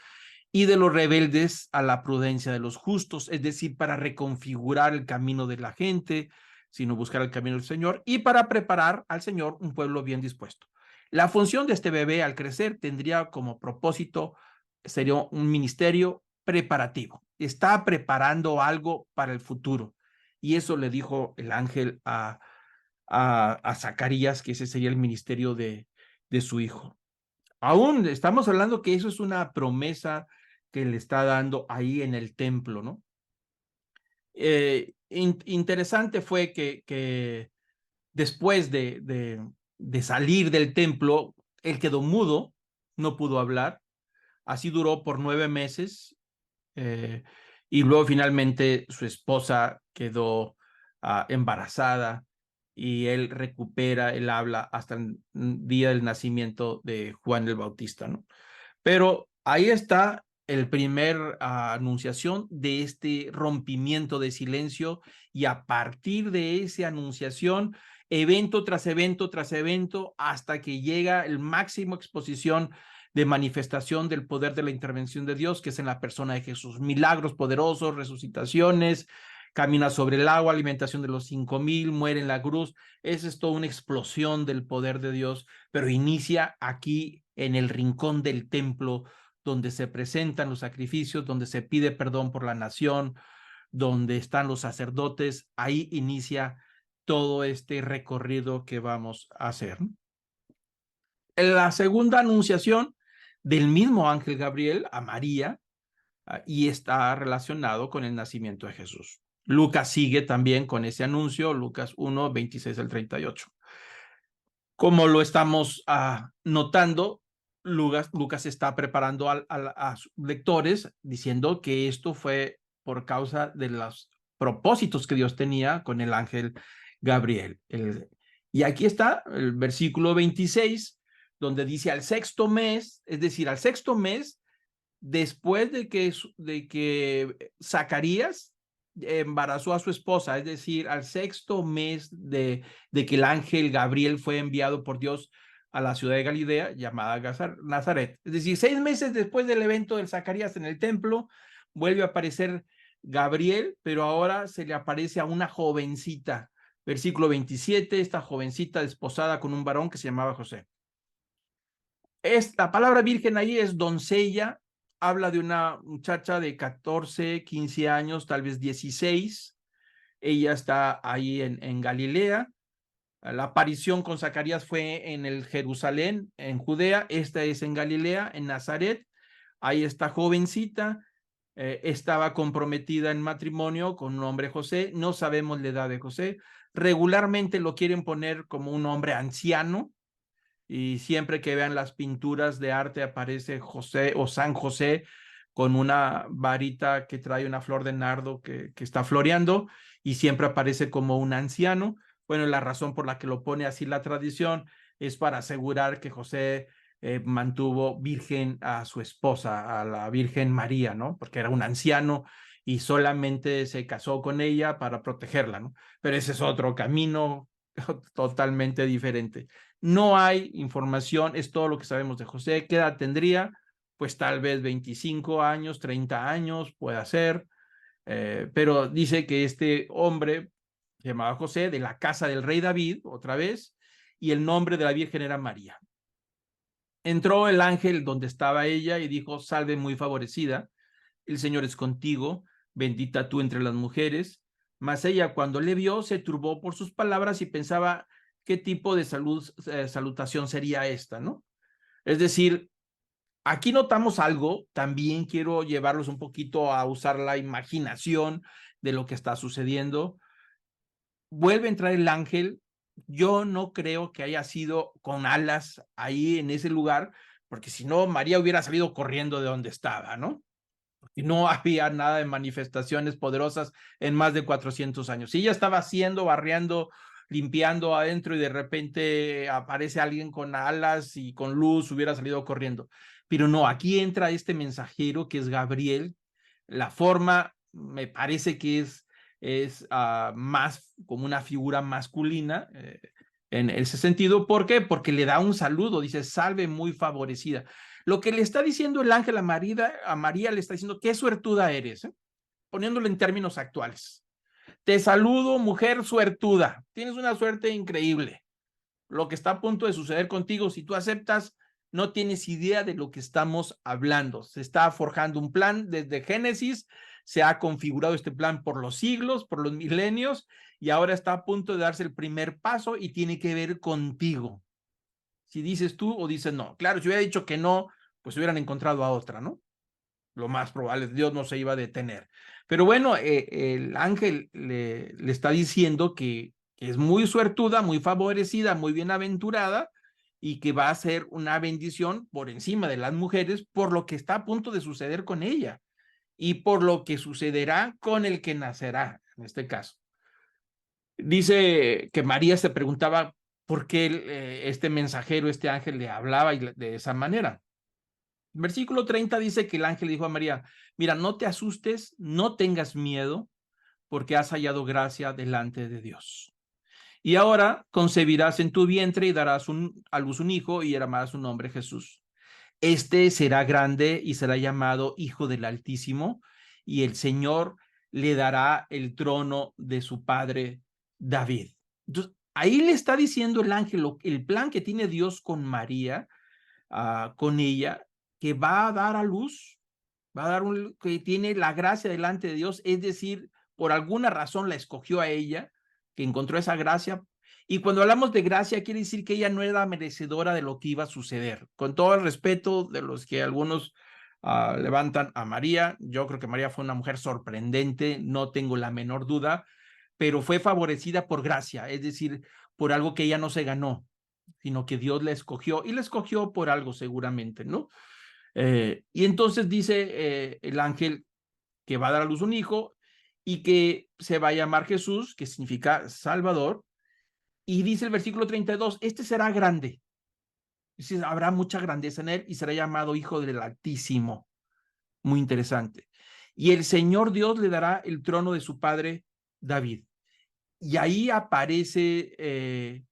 y de los rebeldes a la prudencia de los justos, es decir, para reconfigurar el camino de la gente, sino buscar el camino del Señor, y para preparar al Señor un pueblo bien dispuesto. La función de este bebé al crecer tendría como propósito, sería un ministerio preparativo, está preparando algo para el futuro. Y eso le dijo el ángel a Zacarías, que ese sería el ministerio de su hijo. Aún estamos hablando que eso es una promesa que le está dando ahí en el templo, ¿no? Interesante fue que después de salir del templo, él quedó mudo, no pudo hablar. Así duró por 9 meses. Y luego finalmente su esposa quedó embarazada y él recupera el habla hasta el día del nacimiento de Juan el Bautista, ¿no? Pero ahí está el primer anunciación de este rompimiento de silencio, y a partir de esa anunciación, evento tras evento tras evento, hasta que llega el máximo exposición de manifestación del poder de la intervención de Dios, que es en la persona de Jesús. Milagros poderosos, resucitaciones, camina sobre el agua, alimentación de los 5,000, muere en la cruz. Esa es toda una explosión del poder de Dios, pero inicia aquí en el rincón del templo, donde se presentan los sacrificios, donde se pide perdón por la nación, donde están los sacerdotes. Ahí inicia todo este recorrido que vamos a hacer. La segunda anunciación del mismo ángel Gabriel a María, y está relacionado con el nacimiento de Jesús. Lucas sigue también con ese anuncio, Lucas 1, 26 al 38. Como lo estamos notando, Lucas está preparando a sus lectores diciendo que esto fue por causa de los propósitos que Dios tenía con el ángel Gabriel. Y aquí está el versículo 26, donde dice: al sexto mes, es decir, al sexto mes, después de que Zacarías embarazó a su esposa, es decir, al sexto mes de que el ángel Gabriel fue enviado por Dios a la ciudad de Galilea, llamada Nazaret. Es decir, 6 meses después del evento de Zacarías en el templo, vuelve a aparecer Gabriel, pero ahora se le aparece a una jovencita. Versículo 27, esta jovencita desposada con un varón que se llamaba José. La palabra virgen ahí es doncella, habla de una muchacha de 14, 15 años, tal vez 16. Ella está ahí en Galilea. La aparición con Zacarías fue en el Jerusalén, en Judea. Esta es en Galilea, en Nazaret. Ahí está jovencita, estaba comprometida en matrimonio con un hombre José. No sabemos la edad de José. Regularmente lo quieren poner como un hombre anciano, y siempre que vean las pinturas de arte aparece José o San José con una varita que trae una flor de nardo que está floreando, y siempre aparece como un anciano. Bueno, la razón por la que lo pone así la tradición es para asegurar que José mantuvo virgen a su esposa, a la Virgen María, ¿no? Porque era un anciano y solamente se casó con ella para protegerla, ¿no? Pero ese es otro camino totalmente diferente. No hay información, es todo lo que sabemos de José. ¿Qué edad tendría? Pues tal vez 25 años, 30 años, puede ser. Pero dice que este hombre se llamaba José, de la casa del rey David, otra vez, y el nombre de la Virgen era María. Entró el ángel donde estaba ella y dijo: salve muy favorecida, el Señor es contigo, bendita tú entre las mujeres. Mas ella, cuando le vio, se turbó por sus palabras y pensaba qué tipo de salutación sería esta, ¿no? Es decir, aquí notamos algo. También quiero llevarlos un poquito a usar la imaginación de lo que está sucediendo. Vuelve a entrar el ángel. Yo no creo que haya sido con alas ahí en ese lugar, porque si no, María hubiera salido corriendo de donde estaba, ¿no? Y no había nada de manifestaciones poderosas en más de 400 años. Si ella estaba haciendo, barriendo, limpiando adentro, y de repente aparece alguien con alas y con luz, hubiera salido corriendo. Pero no, aquí entra este mensajero que es Gabriel. La forma me parece que es más como una figura masculina, en ese sentido. ¿Por qué? Porque le da un saludo, dice: salve muy favorecida. Lo que le está diciendo el ángel a María le está diciendo: qué suertuda eres, poniéndolo en términos actuales. Te saludo, mujer suertuda, tienes una suerte increíble. Lo que está a punto de suceder contigo, si tú aceptas, no tienes idea de lo que estamos hablando. Se está forjando un plan desde Génesis, se ha configurado este plan por los siglos, por los milenios, y ahora está a punto de darse el primer paso y tiene que ver contigo. Si dices tú o dices no. Claro, si hubiera dicho que no, pues hubieran encontrado a otra, ¿no? Lo más probable, Dios no se iba a detener. Pero bueno, el ángel le está diciendo que es muy suertuda, muy favorecida, muy bienaventurada y que va a ser una bendición por encima de las mujeres por lo que está a punto de suceder con ella y por lo que sucederá con el que nacerá, en este caso. Dice que María se preguntaba por qué este mensajero, este ángel le hablaba de esa manera. Versículo 30 dice que el ángel dijo a María, mira, no te asustes, no tengas miedo, porque has hallado gracia delante de Dios. Y ahora concebirás en tu vientre y darás a luz un hijo y llamarás su nombre Jesús. Este será grande y será llamado Hijo del Altísimo, y el Señor le dará el trono de su padre David. Entonces, ahí le está diciendo el ángel el plan que tiene Dios con María, con ella, que va a dar a luz, va a dar que tiene la gracia delante de Dios, es decir, por alguna razón la escogió a ella, que encontró esa gracia. Y cuando hablamos de gracia, quiere decir que ella no era merecedora de lo que iba a suceder. Con todo el respeto de los que algunos levantan a María, yo creo que María fue una mujer sorprendente, no tengo la menor duda, pero fue favorecida por gracia, es decir, por algo que ella no se ganó, sino que Dios la escogió y la escogió por algo seguramente, ¿no? Y entonces dice el ángel que va a dar a luz un hijo y que se va a llamar Jesús, que significa Salvador, y dice el versículo 32, este será grande, es decir, habrá mucha grandeza en él y será llamado Hijo del Altísimo. Muy interesante. Y el Señor Dios le dará el trono de su padre David. Y ahí aparece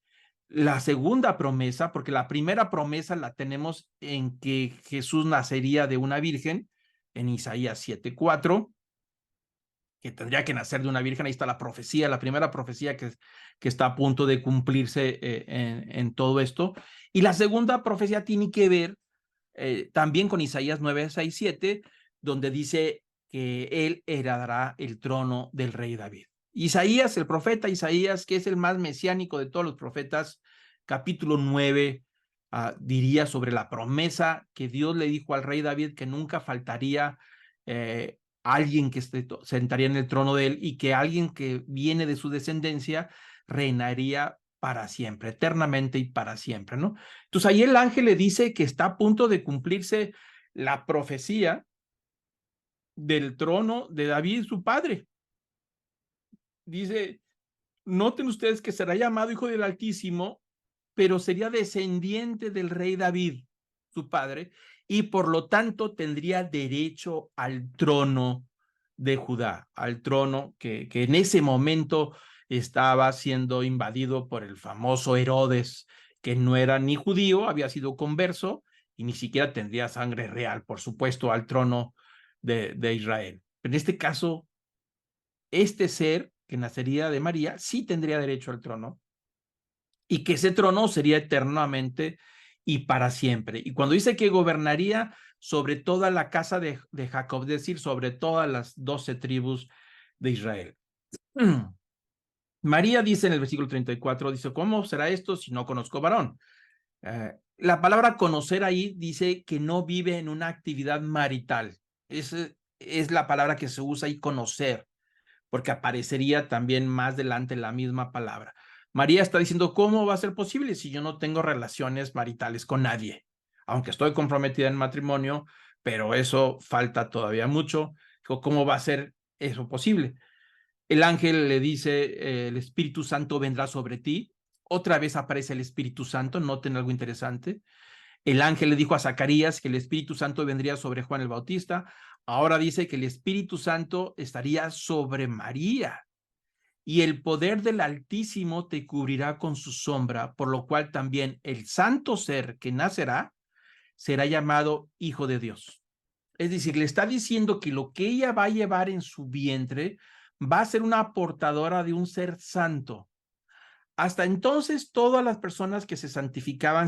la segunda promesa, porque la primera promesa la tenemos en que Jesús nacería de una virgen, en Isaías 7:4, que tendría que nacer de una virgen. Ahí está la profecía, la primera profecía que está a punto de cumplirse en todo esto. Y la segunda profecía tiene que ver también con Isaías 9:6-7, donde dice que él heredará el trono del rey David. Isaías, el profeta Isaías, que es el más mesiánico de todos los profetas, capítulo 9, diría sobre la promesa que Dios le dijo al rey David que nunca faltaría alguien que sentaría en el trono de él y que alguien que viene de su descendencia reinaría para siempre, eternamente y para siempre, ¿no? Entonces ahí el ángel le dice que está a punto de cumplirse la profecía del trono de David, su padre. Dice, noten ustedes que será llamado Hijo del Altísimo, pero sería descendiente del rey David, su padre, y por lo tanto tendría derecho al trono de Judá, al trono que en ese momento estaba siendo invadido por el famoso Herodes, que no era ni judío, había sido converso y ni siquiera tendría sangre real, por supuesto, al trono de Israel. En este caso, este ser que nacería de María sí tendría derecho al trono y que ese trono sería eternamente y para siempre. Y cuando dice que gobernaría sobre toda la casa de Jacob, es decir, sobre todas las 12 tribus de Israel. María dice en el versículo 34, dice, ¿cómo será esto si no conozco varón? La palabra conocer ahí dice que no vive en una actividad marital. Es la palabra que se usa ahí, conocer, porque aparecería también más adelante la misma palabra. María está diciendo, ¿cómo va a ser posible si yo no tengo relaciones maritales con nadie? Aunque estoy comprometida en matrimonio, pero eso falta todavía mucho. ¿Cómo va a ser eso posible? El ángel le dice, el Espíritu Santo vendrá sobre ti. Otra vez aparece el Espíritu Santo, noten algo interesante. El ángel le dijo a Zacarías que el Espíritu Santo vendría sobre Juan el Bautista. Ahora dice que el Espíritu Santo estaría sobre María y el poder del Altísimo te cubrirá con su sombra, por lo cual también el santo ser que nacerá será llamado Hijo de Dios. Es decir, le está diciendo que lo que ella va a llevar en su vientre va a ser una portadora de un ser santo, Hasta entonces, todas las personas que se santificaban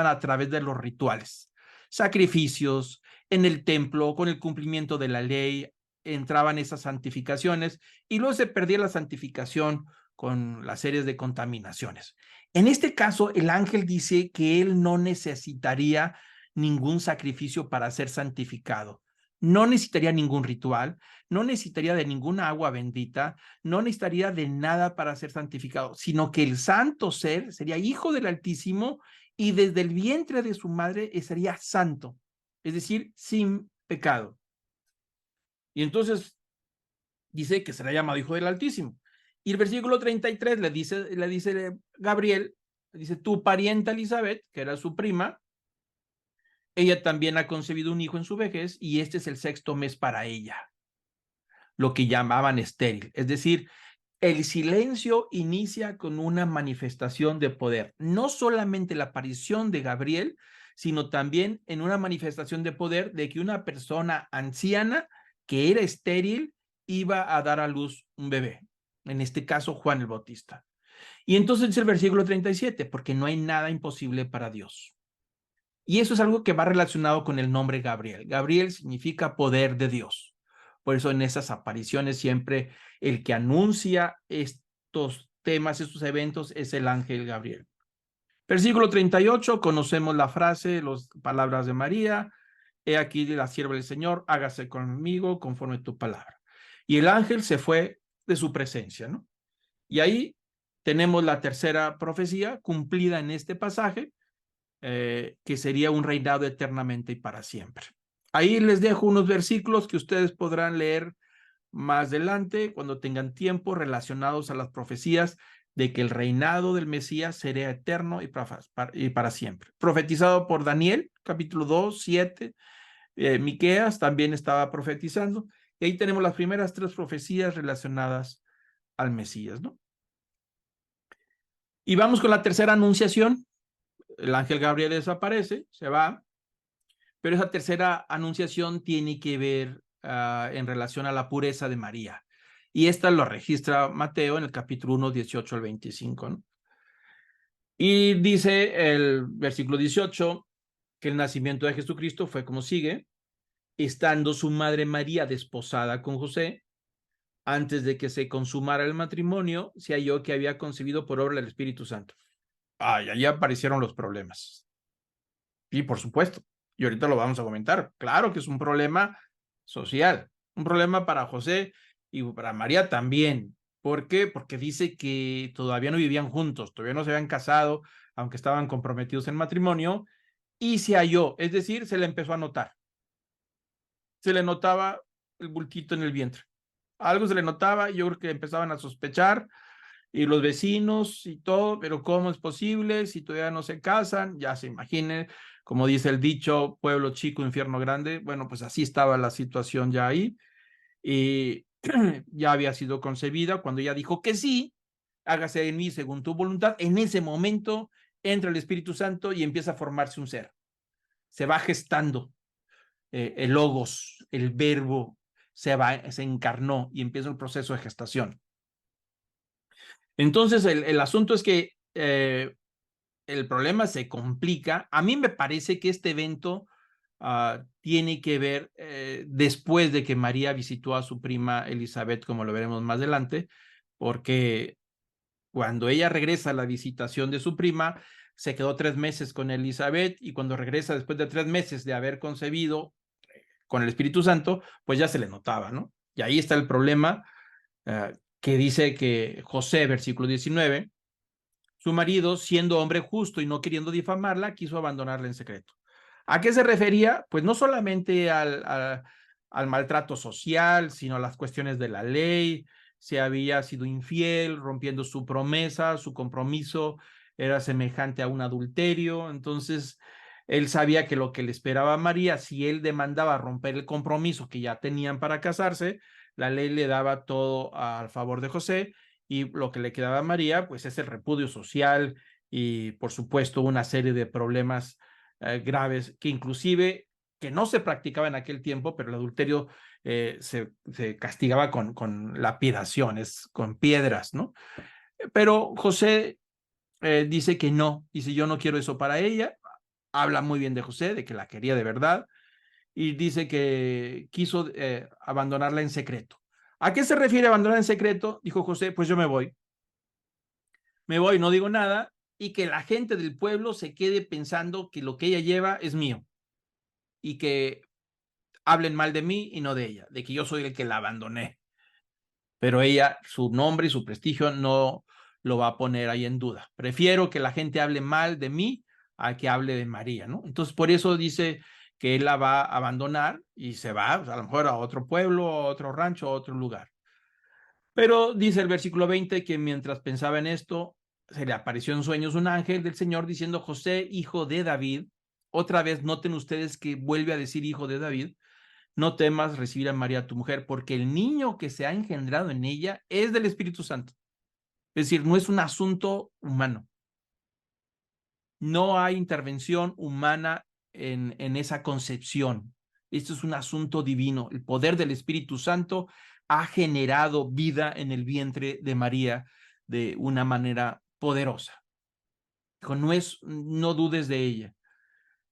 a través de los rituales, sacrificios, en el templo, con el cumplimiento de la ley, entraban esas santificaciones y luego se perdía la santificación con las series de contaminaciones. En este caso, el ángel dice que él no necesitaría ningún sacrificio para ser santificado. No necesitaría ningún ritual, no necesitaría de ninguna agua bendita, no necesitaría de nada para ser santificado, sino que el santo ser sería hijo del Altísimo y desde el vientre de su madre sería santo, es decir, sin pecado. Y entonces dice que será llamado hijo del Altísimo. Y el versículo 33 le dice Gabriel, le dice, tu parienta Elizabeth, que era su prima, ella también ha concebido un hijo en su vejez y este es el 6º mes para ella, lo que llamaban estéril. Es decir, el silencio inicia con una manifestación de poder, no solamente la aparición de Gabriel, sino también en una manifestación de poder de que una persona anciana que era estéril iba a dar a luz un bebé, en este caso Juan el Bautista. Y entonces dice el versículo 37, porque no hay nada imposible para Dios. Y eso es algo que va relacionado con el nombre Gabriel. Gabriel significa poder de Dios. Por eso en esas apariciones siempre el que anuncia estos temas, estos eventos, es el ángel Gabriel. Versículo 38, conocemos la frase, las palabras de María. He aquí la sierva del Señor, hágase conmigo conforme tu palabra. Y el ángel se fue de su presencia, ¿no? Y ahí tenemos la tercera profecía cumplida en este pasaje, que sería un reinado eternamente y para siempre. Ahí les dejo unos versículos que ustedes podrán leer más adelante cuando tengan tiempo, relacionados a las profecías de que el reinado del Mesías sería eterno y para siempre. Profetizado por Daniel, capítulo 2, 7, Miqueas también estaba profetizando, y ahí tenemos las primeras 3 profecías relacionadas al Mesías, ¿no? Y vamos con la tercera anunciación. El ángel Gabriel desaparece, se va, pero esa tercera anunciación tiene que ver en relación a la pureza de María. Y esta lo registra Mateo en el capítulo 1, 18 al 25, ¿no? Y dice el versículo 18 que el nacimiento de Jesucristo fue como sigue: estando su madre María desposada con José, antes de que se consumara el matrimonio, se halló que había concebido por obra del Espíritu Santo. Ay, ahí aparecieron los problemas. Y por supuesto, y ahorita lo vamos a comentar, claro que es un problema social, un problema para José y para María también. ¿Por qué? Porque dice que todavía no vivían juntos, todavía no se habían casado, aunque estaban comprometidos en matrimonio, y se halló, es decir, se le empezó a notar. Se le notaba el bultito en el vientre. Algo se le notaba, yo creo que empezaban a sospechar, y los vecinos y todo, pero ¿cómo es posible si todavía no se casan? Ya se imaginen, como dice el dicho, pueblo chico, infierno grande. Bueno, pues así estaba la situación ya ahí, y ya había sido concebida. Cuando ella dijo que sí, hágase en mí según tu voluntad, en ese momento entra el Espíritu Santo y empieza a formarse un ser. Se va gestando el logos, el verbo, se encarnó y empieza el proceso de gestación. Entonces, el asunto es que el problema se complica. A mí me parece que este evento tiene que ver después de que María visitó a su prima Elizabeth, como lo veremos más adelante, porque cuando ella regresa a la visitación de su prima, se quedó 3 meses con Elizabeth, y cuando regresa después de 3 meses de haber concebido con el Espíritu Santo, pues ya se le notaba, ¿no? Y ahí está el problema, que dice que José, versículo 19, su marido, siendo hombre justo y no queriendo difamarla, quiso abandonarla en secreto. ¿A qué se refería? Pues no solamente al maltrato social, sino a las cuestiones de la ley. Se había sido infiel, rompiendo su promesa, su compromiso era semejante a un adulterio. Entonces, él sabía que lo que le esperaba a María, si él demandaba romper el compromiso que ya tenían para casarse, la ley le daba todo al favor de José, y lo que le quedaba a María, pues es el repudio social y, por supuesto, una serie de problemas graves que inclusive que no se practicaba en aquel tiempo, pero el adulterio se castigaba con lapidaciones, con piedras, ¿no? Pero José dice que no, dice yo no quiero eso para ella, habla muy bien de José, de que la quería de verdad, y dice que quiso abandonarla en secreto. ¿A qué se refiere abandonar en secreto? Dijo José, pues yo me voy, no digo nada, y que la gente del pueblo se quede pensando que lo que ella lleva es mío, y que hablen mal de mí y no de ella, de que yo soy el que la abandoné. Pero ella, su nombre y su prestigio no lo va a poner ahí en duda. Prefiero que la gente hable mal de mí a que hable de María, ¿no? Entonces, por eso dice que él la va a abandonar y se va, a lo mejor a otro pueblo, a otro rancho, a otro lugar. Pero dice el versículo 20 que mientras pensaba en esto, se le apareció en sueños un ángel del Señor diciendo, José, hijo de David, otra vez noten ustedes que vuelve a decir hijo de David, no temas recibir a María tu mujer, porque el niño que se ha engendrado en ella es del Espíritu Santo. Es decir, no es un asunto humano. No hay intervención humana en esa concepción. Esto es un asunto divino. El poder del Espíritu Santo ha generado vida en el vientre de María de una manera poderosa. No dudes de ella.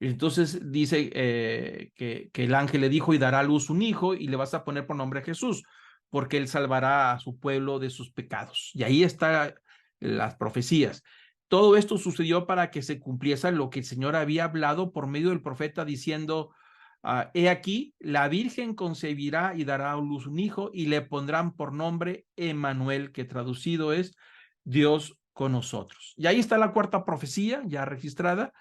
Entonces dice que el ángel le dijo y dará a luz un hijo y le vas a poner por nombre Jesús, porque él salvará a su pueblo de sus pecados. Y ahí están las profecías. Todo esto sucedió para que se cumpliese lo que el Señor había hablado por medio del profeta diciendo, he aquí, la Virgen concebirá y dará a luz un hijo y le pondrán por nombre Emmanuel, que traducido es Dios con nosotros. Y ahí está la cuarta profecía ya registrada.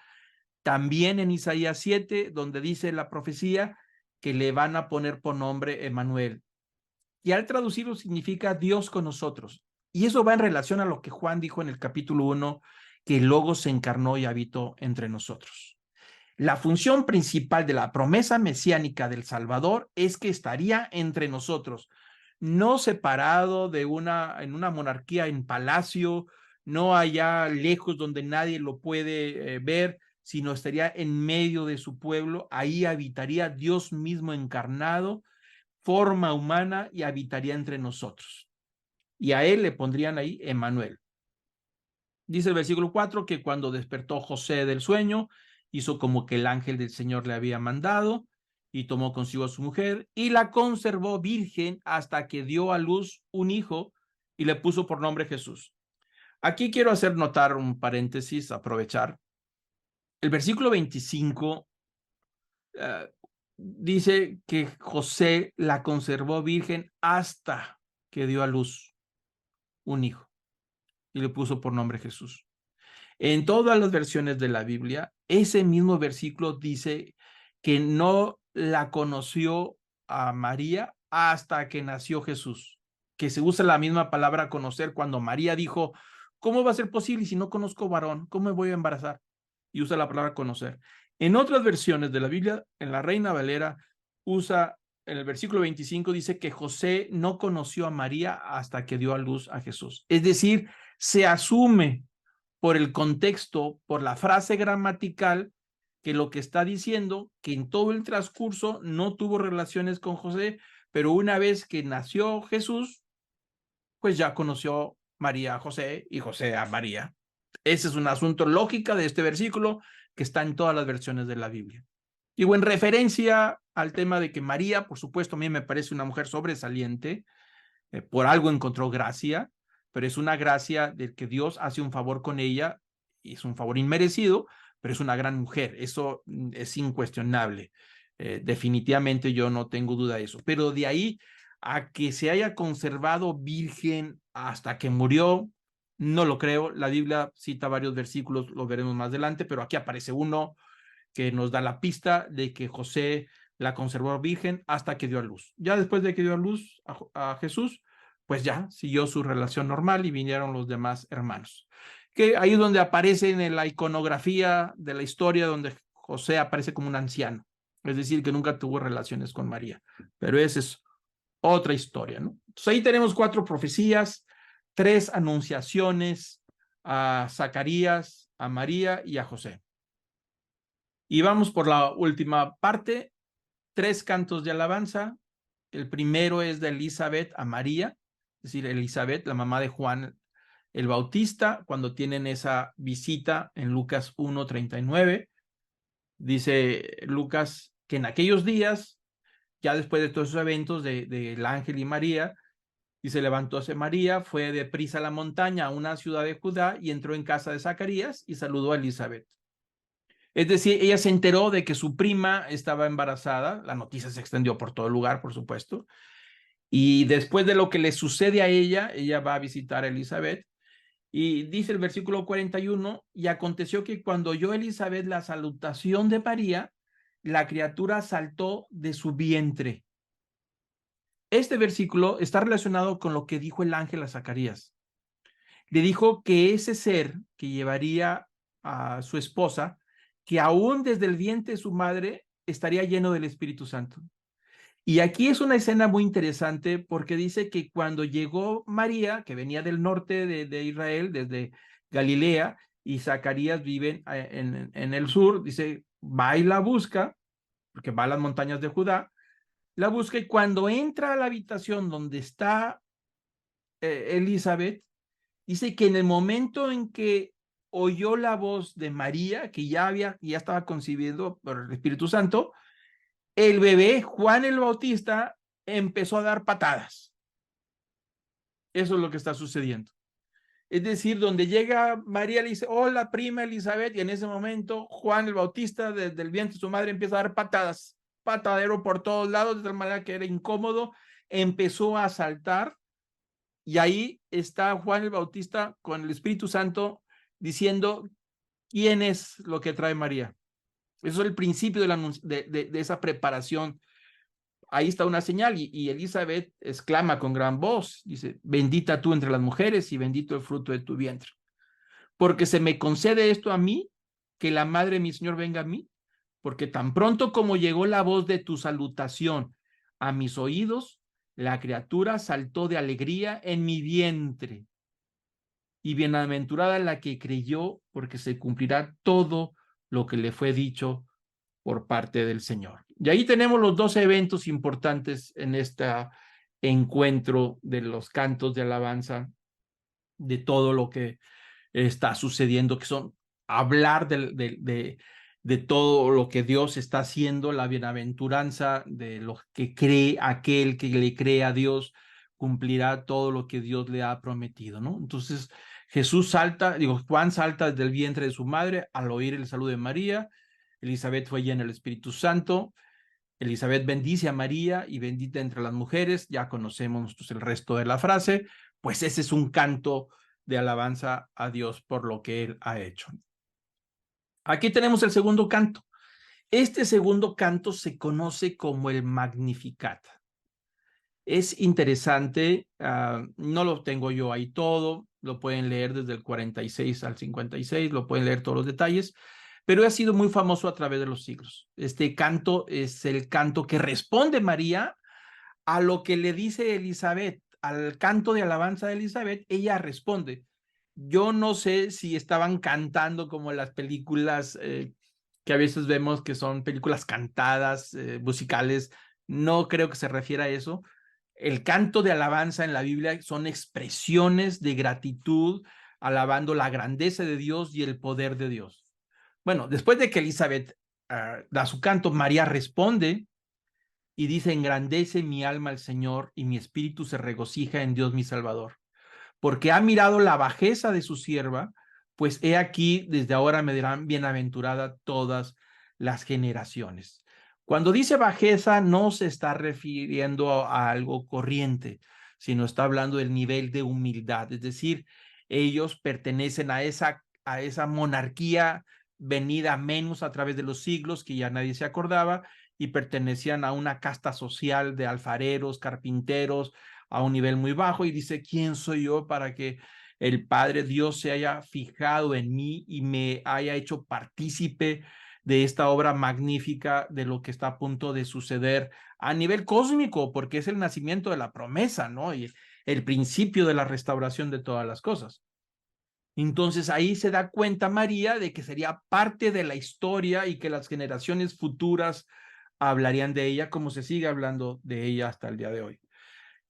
También en Isaías 7, donde dice la profecía que le van a poner por nombre Emmanuel. Y al traducirlo significa Dios con nosotros. Y eso va en relación a lo que Juan dijo en el capítulo 1, que el Logos se encarnó y habitó entre nosotros. La función principal de la promesa mesiánica del Salvador es que estaría entre nosotros, no separado en una monarquía en palacio, no allá lejos donde nadie lo puede ver, sino estaría en medio de su pueblo, ahí habitaría Dios mismo encarnado, forma humana y habitaría entre nosotros. Y a él le pondrían ahí Emmanuel. Dice el versículo 4 que cuando despertó José del sueño, hizo como que el ángel del Señor le había mandado y tomó consigo a su mujer y la conservó virgen hasta que dio a luz un hijo y le puso por nombre Jesús. Aquí quiero hacer notar un paréntesis, aprovechar. El versículo 25 dice que José la conservó virgen hasta que dio a luz un hijo y le puso por nombre Jesús. En todas las versiones de la Biblia, ese mismo versículo dice que no la conoció a María hasta que nació Jesús, que se usa la misma palabra conocer cuando María dijo, ¿cómo va a ser posible si no conozco varón? ¿Cómo me voy a embarazar? Y usa la palabra conocer. En otras versiones de la Biblia, en la Reina Valera, usa, en el versículo 25 dice que José no conoció a María hasta que dio a luz a Jesús. Es decir, se asume por el contexto, por la frase gramatical, que lo que está diciendo, que en todo el transcurso no tuvo relaciones con José, pero una vez que nació Jesús, pues ya conoció María a José y José a María. Ese es un asunto lógica de este versículo que está en todas las versiones de la Biblia. Y en referencia al tema de que María, por supuesto, a mí me parece una mujer sobresaliente, por algo encontró gracia, pero es una gracia de que Dios hace un favor con ella, y es un favor inmerecido, pero es una gran mujer, eso es incuestionable. Definitivamente yo no tengo duda de eso, pero de ahí a que se haya conservado virgen hasta que murió, no lo creo. La Biblia cita varios versículos, lo veremos más adelante, pero aquí aparece uno que nos da la pista de que José la conservó virgen hasta que dio a luz. Ya después de que dio a luz a Jesús, pues ya siguió su relación normal y vinieron los demás hermanos. Que ahí es donde aparece en la iconografía de la historia, donde José aparece como un anciano, es decir, que nunca tuvo relaciones con María. Pero esa es otra historia, ¿no? Entonces ahí tenemos 4 profecías, 3 anunciaciones a Zacarías, a María y a José. Y vamos por la última parte, 3 cantos de alabanza. El primero es de Elizabeth a María, es decir, Elizabeth, la mamá de Juan el Bautista, cuando tienen esa visita en Lucas 1:39. Dice Lucas que en aquellos días, ya después de todos esos eventos del ángel y María, y se levantóse María, fue deprisa a la montaña, a una ciudad de Judá, y entró en casa de Zacarías y saludó a Elizabeth. Es decir, ella se enteró de que su prima estaba embarazada, la noticia se extendió por todo el lugar, por supuesto, y después de lo que le sucede a ella va a visitar a Elizabeth, y dice el versículo 41, y aconteció que cuando oyó Elizabeth la salutación de María, la criatura saltó de su vientre. Este versículo está relacionado con lo que dijo el ángel a Zacarías. Le dijo que ese ser que llevaría a su esposa, que aún desde el vientre de su madre estaría lleno del Espíritu Santo. Y aquí es una escena muy interesante porque dice que cuando llegó María, que venía del norte de Israel, desde Galilea, y Zacarías vive en el sur, dice, va y la busca, porque va a las montañas de Judá, la busca, y cuando entra a la habitación donde está Elizabeth, dice que en el momento en que oyó la voz de María, que ya estaba concebido por el Espíritu Santo, el bebé, Juan el Bautista, empezó a dar patadas. Eso es lo que está sucediendo. Es decir, donde llega María, le dice, hola, prima Elizabeth, y en ese momento Juan el Bautista, desde el vientre de su madre, empieza a dar patadas, patadero por todos lados, de tal manera que era incómodo, empezó a saltar, y ahí está Juan el Bautista con el Espíritu Santo diciendo, ¿quién es lo que trae María? Eso es el principio de esa preparación. Ahí está una señal, y Elizabeth exclama con gran voz, dice, bendita tú entre las mujeres y bendito el fruto de tu vientre. Porque se me concede esto a mí, que la madre de mi Señor venga a mí, porque tan pronto como llegó la voz de tu salutación a mis oídos, la criatura saltó de alegría en mi vientre. Y bienaventurada la que creyó, porque se cumplirá todo lo que le fue dicho por parte del Señor. Y ahí tenemos los dos eventos importantes en este encuentro de los cantos de alabanza, de todo lo que está sucediendo, que son hablar de todo lo que Dios está haciendo, la bienaventuranza de lo que cree aquel que le cree a Dios, cumplirá todo lo que Dios le ha prometido, ¿no? Entonces Juan salta desde el vientre de su madre al oír el saludo de María. Elizabeth fue llena del Espíritu Santo. Elizabeth bendice a María y bendita entre las mujeres. Ya conocemos nosotros el resto de la frase. Pues ese es un canto de alabanza a Dios por lo que Él ha hecho. Aquí tenemos el segundo canto. Este segundo canto se conoce como el Magnificat. Es interesante, no lo tengo yo ahí todo, lo pueden leer desde el 46 al 56, lo pueden leer todos los detalles, pero ha sido muy famoso a través de los siglos. Este canto es el canto que responde María a lo que le dice Elizabeth, al canto de alabanza de Elizabeth, ella responde. Yo no sé si estaban cantando como las películas que a veces vemos que son películas cantadas, musicales, no creo que se refiera a eso. El canto de alabanza en la Biblia son expresiones de gratitud, alabando la grandeza de Dios y el poder de Dios. Bueno, después de que Elizabeth da su canto, María responde y dice, engrandece mi alma al Señor y mi espíritu se regocija en Dios mi Salvador, porque ha mirado la bajeza de su sierva, pues he aquí, desde ahora me dirán bienaventurada todas las generaciones. Cuando dice bajeza, no se está refiriendo a algo corriente, sino está hablando del nivel de humildad, es decir, ellos pertenecen a esa monarquía venida menos a través de los siglos, que ya nadie se acordaba, y pertenecían a una casta social de alfareros, carpinteros, a un nivel muy bajo, y dice, ¿quién soy yo para que el Padre Dios se haya fijado en mí y me haya hecho partícipe de esta obra magnífica de lo que está a punto de suceder a nivel cósmico? Porque es el nacimiento de la promesa, ¿no? Y el principio de la restauración de todas las cosas. Entonces ahí se da cuenta María de que sería parte de la historia y que las generaciones futuras hablarían de ella como se sigue hablando de ella hasta el día de hoy.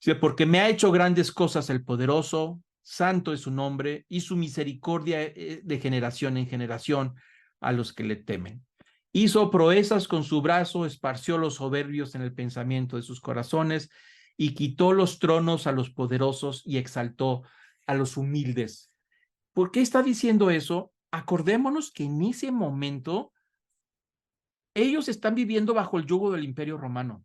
Sí, porque me ha hecho grandes cosas el poderoso, santo es su nombre, y su misericordia de generación en generación a los que le temen. Hizo proezas con su brazo, esparció los soberbios en el pensamiento de sus corazones, y quitó los tronos a los poderosos y exaltó a los humildes. ¿Por qué está diciendo eso? Acordémonos que en ese momento ellos están viviendo bajo el yugo del Imperio Romano.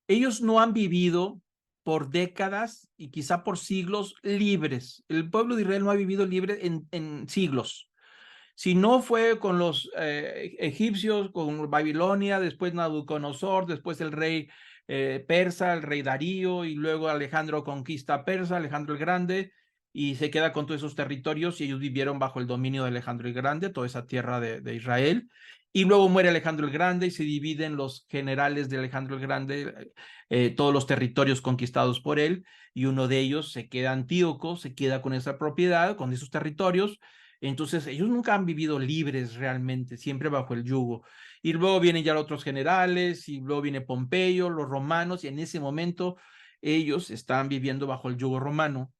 Ellos no han vivido por décadas y quizá por siglos libres. El pueblo de Israel no ha vivido libre en siglos. Si no fue con los egipcios, con Babilonia, después Nabucodonosor, después el rey persa, el rey Darío, y luego Alejandro conquista Persa, Alejandro el Grande, y se queda con todos esos territorios, y ellos vivieron bajo el dominio de Alejandro el Grande, toda esa tierra de Israel. Y luego muere Alejandro el Grande y se dividen los generales de Alejandro el Grande, todos los territorios conquistados por él, y uno de ellos se queda Antíoco, se queda con esa propiedad, con esos territorios. Entonces, ellos nunca han vivido libres realmente, siempre bajo el yugo. Y luego vienen ya otros generales, y luego viene Pompeyo, los romanos, y en ese momento ellos están viviendo bajo el yugo romano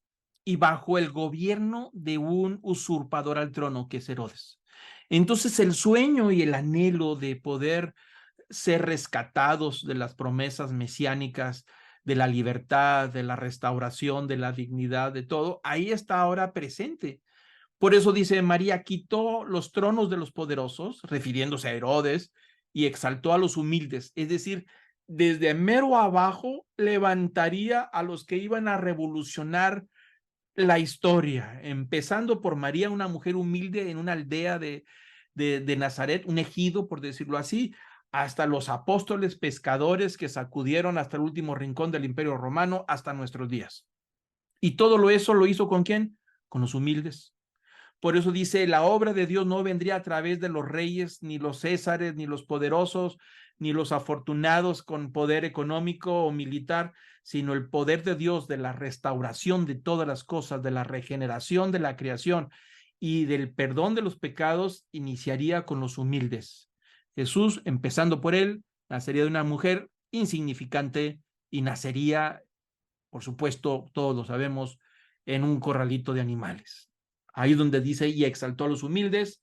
y bajo el gobierno de un usurpador al trono, que es Herodes. Entonces, el sueño y el anhelo de poder ser rescatados de las promesas mesiánicas, de la libertad, de la restauración, de la dignidad, de todo, ahí está ahora presente. Por eso dice, María quitó los tronos de los poderosos, refiriéndose a Herodes, y exaltó a los humildes. Es decir, desde mero abajo levantaría a los que iban a revolucionar la historia, empezando por María, una mujer humilde en una aldea de Nazaret, un ejido, por decirlo así, hasta los apóstoles pescadores que sacudieron hasta el último rincón del Imperio Romano, hasta nuestros días. Y todo eso lo hizo ¿con quién? Con los humildes. Por eso dice, la obra de Dios no vendría a través de los reyes, ni los césares, ni los poderosos, ni los afortunados con poder económico o militar, sino el poder de Dios de la restauración de todas las cosas, de la regeneración de la creación y del perdón de los pecados, iniciaría con los humildes. Jesús, empezando por él, nacería de una mujer insignificante y nacería, por supuesto, todos lo sabemos, en un corralito de animales. Ahí donde dice, y exaltó a los humildes,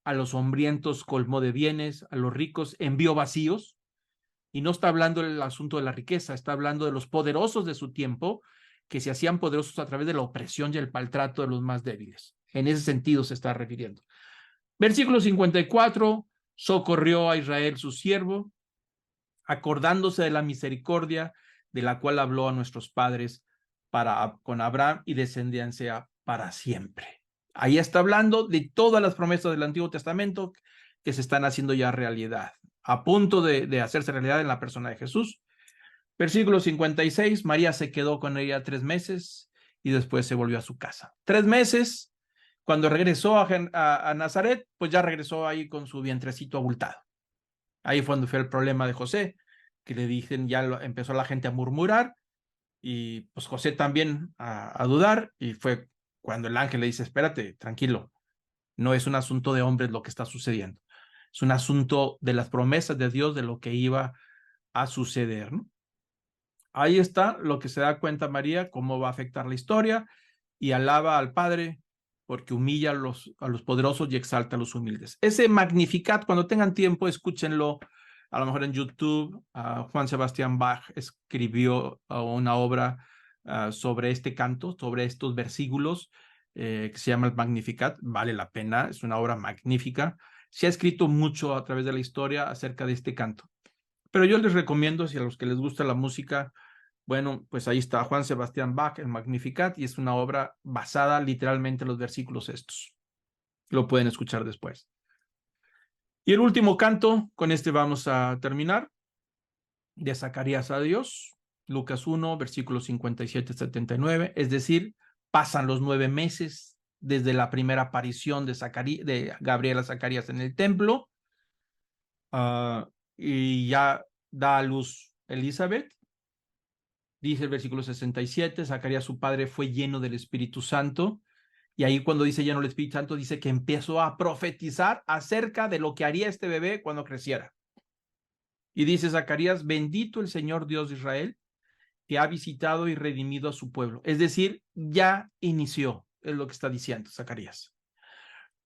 a los hambrientos colmó de bienes, a los ricos envió vacíos. Y no está hablando del asunto de la riqueza, está hablando de los poderosos de su tiempo, que se hacían poderosos a través de la opresión y el maltrato de los más débiles. En ese sentido se está refiriendo. Versículo 54, socorrió a Israel su siervo, acordándose de la misericordia de la cual habló a nuestros padres con Abraham y descendencia para siempre. Ahí está hablando de todas las promesas del Antiguo Testamento que se están haciendo ya realidad, a punto de hacerse realidad en la persona de Jesús. Versículo 56, María se quedó con ella 3 meses y después se volvió a su casa. 3 meses, cuando regresó a Nazaret, pues ya regresó ahí con su vientrecito abultado. Ahí fue donde fue el problema de José, que le dicen, ya empezó la gente a murmurar, y pues José también a dudar, y fue cuando el ángel le dice, espérate, tranquilo, no es un asunto de hombres lo que está sucediendo, es un asunto de las promesas de Dios, de lo que iba a suceder, ¿no? Ahí está lo que se da cuenta María, cómo va a afectar la historia, y alaba al Padre porque humilla a los poderosos y exalta a los humildes. Ese Magnificat, cuando tengan tiempo, escúchenlo, a lo mejor en YouTube. Juan Sebastián Bach escribió una obra sobre este canto, sobre estos versículos, que se llama el Magnificat. Vale la pena, es una obra magnífica. Se ha escrito mucho a través de la historia acerca de este canto. Pero yo les recomiendo, si a los que les gusta la música, bueno, pues ahí está Juan Sebastián Bach, el Magnificat, y es una obra basada literalmente en los versículos estos. Lo pueden escuchar después. Y el último canto, con este vamos a terminar, de Zacarías a Dios, Lucas 1, versículos 57-79, es decir, pasan los 9 meses desde la primera aparición de Gabriel a Zacarías en el templo, y ya da a luz Elizabeth. Dice el versículo 67, Zacarías su padre fue lleno del Espíritu Santo, y ahí cuando dice lleno del Espíritu Santo, dice que empezó a profetizar acerca de lo que haría este bebé cuando creciera. Y dice Zacarías, bendito el Señor Dios de Israel, que ha visitado y redimido a su pueblo. Es decir, ya inició, es lo que está diciendo Zacarías.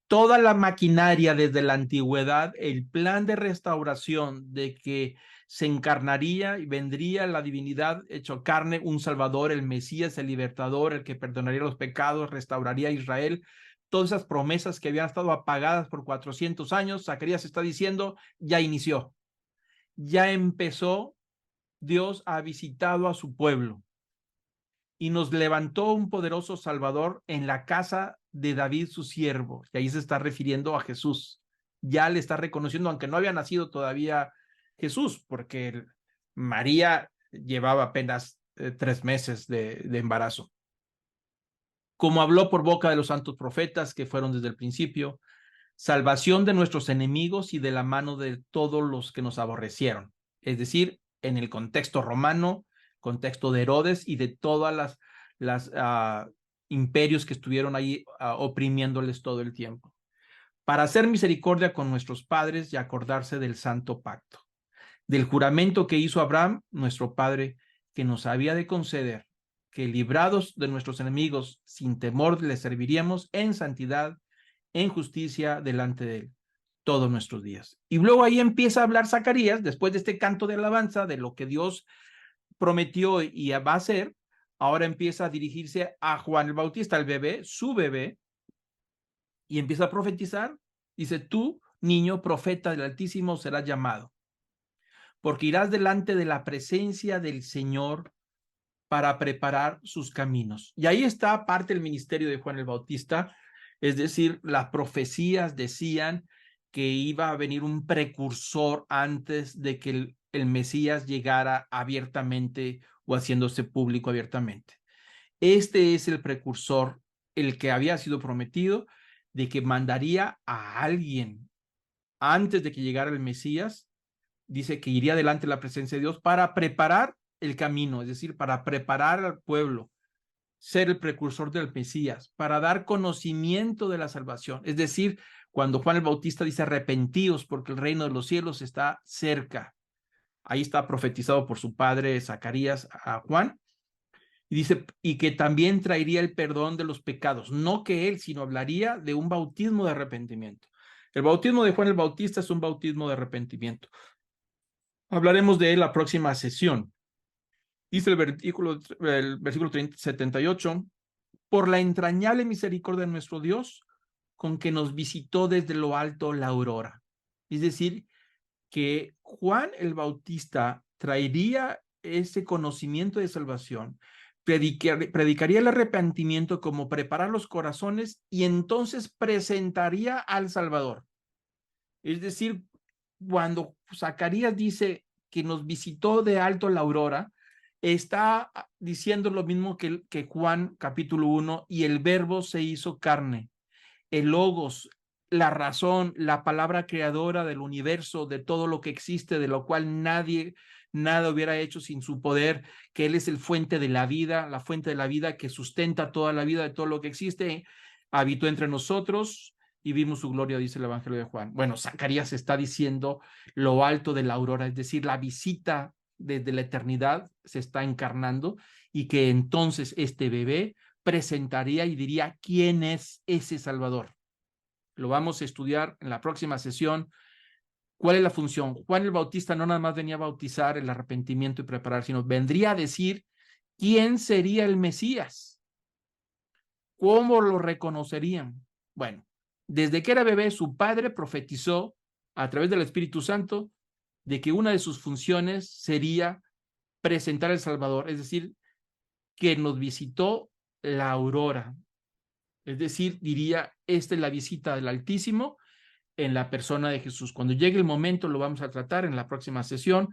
Toda la maquinaria desde la antigüedad, el plan de restauración de que se encarnaría y vendría la divinidad hecho carne, un Salvador, el Mesías, el Libertador, el que perdonaría los pecados, restauraría a Israel. Todas esas promesas que habían estado apagadas por 400 años, Zacarías está diciendo, ya inició, ya empezó, Dios ha visitado a su pueblo y nos levantó un poderoso Salvador en la casa de David, su siervo. Y ahí se está refiriendo a Jesús. Ya le está reconociendo, aunque no había nacido todavía Jesús, porque María llevaba apenas 3 meses de embarazo. Como habló por boca de los santos profetas que fueron desde el principio, salvación de nuestros enemigos y de la mano de todos los que nos aborrecieron. Es decir, en el contexto romano, contexto de Herodes y de todas las imperios que estuvieron ahí oprimiéndoles todo el tiempo. Para hacer misericordia con nuestros padres y acordarse del santo pacto, del juramento que hizo Abraham, nuestro padre, que nos había de conceder, que librados de nuestros enemigos, sin temor les serviríamos en santidad, en justicia delante de él todos nuestros días. Y luego ahí empieza a hablar Zacarías, después de este canto de alabanza, de lo que Dios prometió y va a hacer. Ahora empieza a dirigirse a Juan el Bautista, el bebé, su bebé, y empieza a profetizar. Dice, tú, niño, profeta del Altísimo, serás llamado, porque irás delante de la presencia del Señor para preparar sus caminos. Y ahí está parte del ministerio de Juan el Bautista, es decir, las profecías decían que iba a venir un precursor antes de que el Mesías llegara abiertamente o haciéndose público abiertamente. Este es el precursor, el que había sido prometido, de que mandaría a alguien antes de que llegara el Mesías. Dice que iría delante de la presencia de Dios para preparar el camino, es decir, para preparar al pueblo, ser el precursor del Mesías, para dar conocimiento de la salvación. Es decir, cuando Juan el Bautista dice arrepentíos porque el reino de los cielos está cerca. Ahí está profetizado por su padre Zacarías a Juan. Y dice, y que también traería el perdón de los pecados. No que él, sino hablaría de un bautismo de arrepentimiento. El bautismo de Juan el Bautista es un bautismo de arrepentimiento. Hablaremos de él la próxima sesión. Dice el versículo 78, por la entrañable misericordia de nuestro Dios, con que nos visitó desde lo alto la aurora. Es decir, que Juan el Bautista traería ese conocimiento de salvación, predicaría el arrepentimiento como preparar los corazones y entonces presentaría al Salvador. Es decir, cuando Zacarías dice que nos visitó de alto la aurora, está diciendo lo mismo que Juan capítulo 1, y el verbo se hizo carne, el logos, la razón, la palabra creadora del universo, de todo lo que existe, de lo cual nada hubiera hecho sin su poder, que Él es el fuente de la vida, la fuente de la vida que sustenta toda la vida de todo lo que existe, habitó entre nosotros y vimos su gloria, dice el Evangelio de Juan. Bueno, Zacarías está diciendo lo alto de la aurora, es decir, la visita desde la eternidad se está encarnando y que entonces este bebé presentaría y diría quién es ese Salvador. Lo vamos a estudiar en la próxima sesión. ¿Cuál es la función? Juan el Bautista no nada más venía a bautizar el arrepentimiento y preparar, sino vendría a decir quién sería el Mesías. ¿Cómo lo reconocerían? Bueno, desde que era bebé, su padre profetizó a través del Espíritu Santo de que una de sus funciones sería presentar al Salvador, es decir, que nos visitó la aurora. Es decir, diría, esta es la visita del Altísimo en la persona de Jesús. Cuando llegue el momento, lo vamos a tratar en la próxima sesión.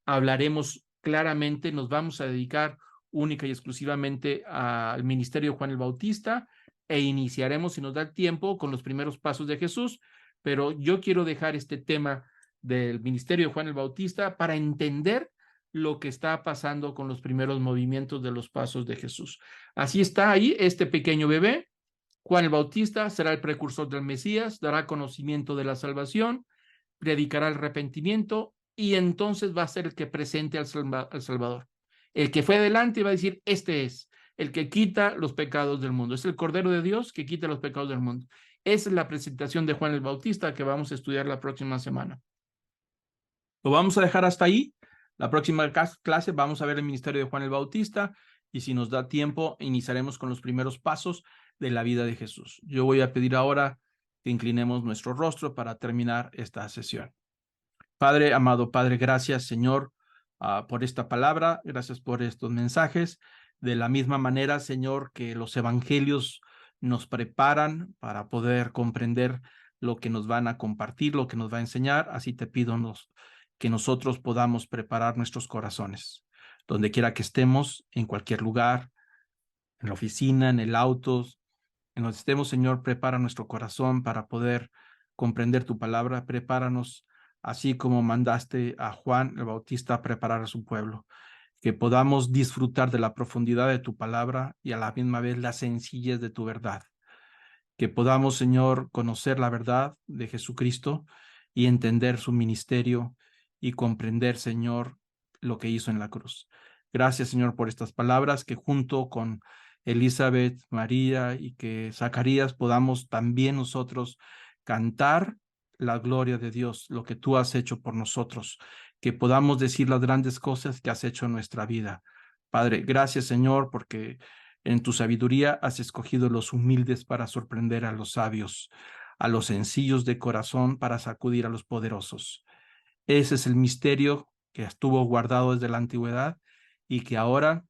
Hablaremos claramente, nos vamos a dedicar única y exclusivamente al ministerio de Juan el Bautista e iniciaremos, si nos da el tiempo, con los primeros pasos de Jesús. Pero yo quiero dejar este tema del ministerio de Juan el Bautista para entender lo que está pasando con los primeros movimientos de los pasos de Jesús. Así está ahí este pequeño bebé. Juan el Bautista será el precursor del Mesías, dará conocimiento de la salvación, predicará el arrepentimiento y entonces va a ser el que presente al Salvador. El que fue adelante va a decir, este es el que quita los pecados del mundo. Es el Cordero de Dios que quita los pecados del mundo. Esa es la presentación de Juan el Bautista que vamos a estudiar la próxima semana. Lo vamos a dejar hasta ahí. La próxima clase vamos a ver el ministerio de Juan el Bautista y si nos da tiempo, iniciaremos con los primeros pasos de la vida de Jesús. Yo voy a pedir ahora que inclinemos nuestro rostro para terminar esta sesión. Padre, amado Padre, gracias, Señor, por esta palabra, gracias por estos mensajes. De la misma manera, Señor, que los evangelios nos preparan para poder comprender lo que nos van a compartir, lo que nos va a enseñar, así te pido que nosotros podamos preparar nuestros corazones, donde quiera que estemos, en cualquier lugar, en la oficina, en el auto, en donde estemos, Señor, prepara nuestro corazón para poder comprender tu palabra, prepáranos así como mandaste a Juan el Bautista a preparar a su pueblo, que podamos disfrutar de la profundidad de tu palabra y a la misma vez la sencillez de tu verdad, que podamos, Señor, conocer la verdad de Jesucristo y entender su ministerio y comprender, Señor, lo que hizo en la cruz. Gracias, Señor, por estas palabras que junto con Elizabeth, María y que Zacarías podamos también nosotros cantar la gloria de Dios, lo que tú has hecho por nosotros, que podamos decir las grandes cosas que has hecho en nuestra vida. Padre, gracias, Señor, porque en tu sabiduría has escogido los humildes para sorprender a los sabios, a los sencillos de corazón para sacudir a los poderosos. Ese es el misterio que estuvo guardado desde la antigüedad y que ahora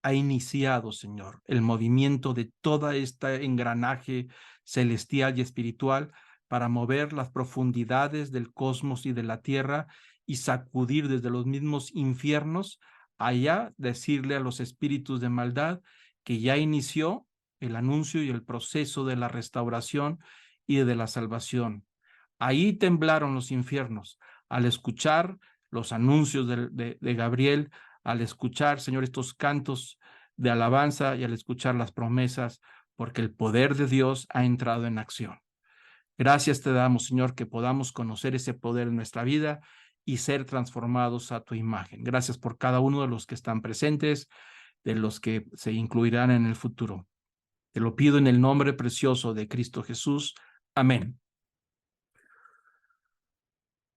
ha iniciado, Señor, el movimiento de toda esta engranaje celestial y espiritual para mover las profundidades del cosmos y de la tierra y sacudir desde los mismos infiernos allá, decirle a los espíritus de maldad que ya inició el anuncio y el proceso de la restauración y de la salvación. Ahí temblaron los infiernos al escuchar los anuncios de Gabriel, al escuchar, Señor, estos cantos de alabanza y al escuchar las promesas, porque el poder de Dios ha entrado en acción. Gracias te damos, Señor, que podamos conocer ese poder en nuestra vida y ser transformados a tu imagen. Gracias por cada uno de los que están presentes, de los que se incluirán en el futuro. Te lo pido en el nombre precioso de Cristo Jesús. Amén.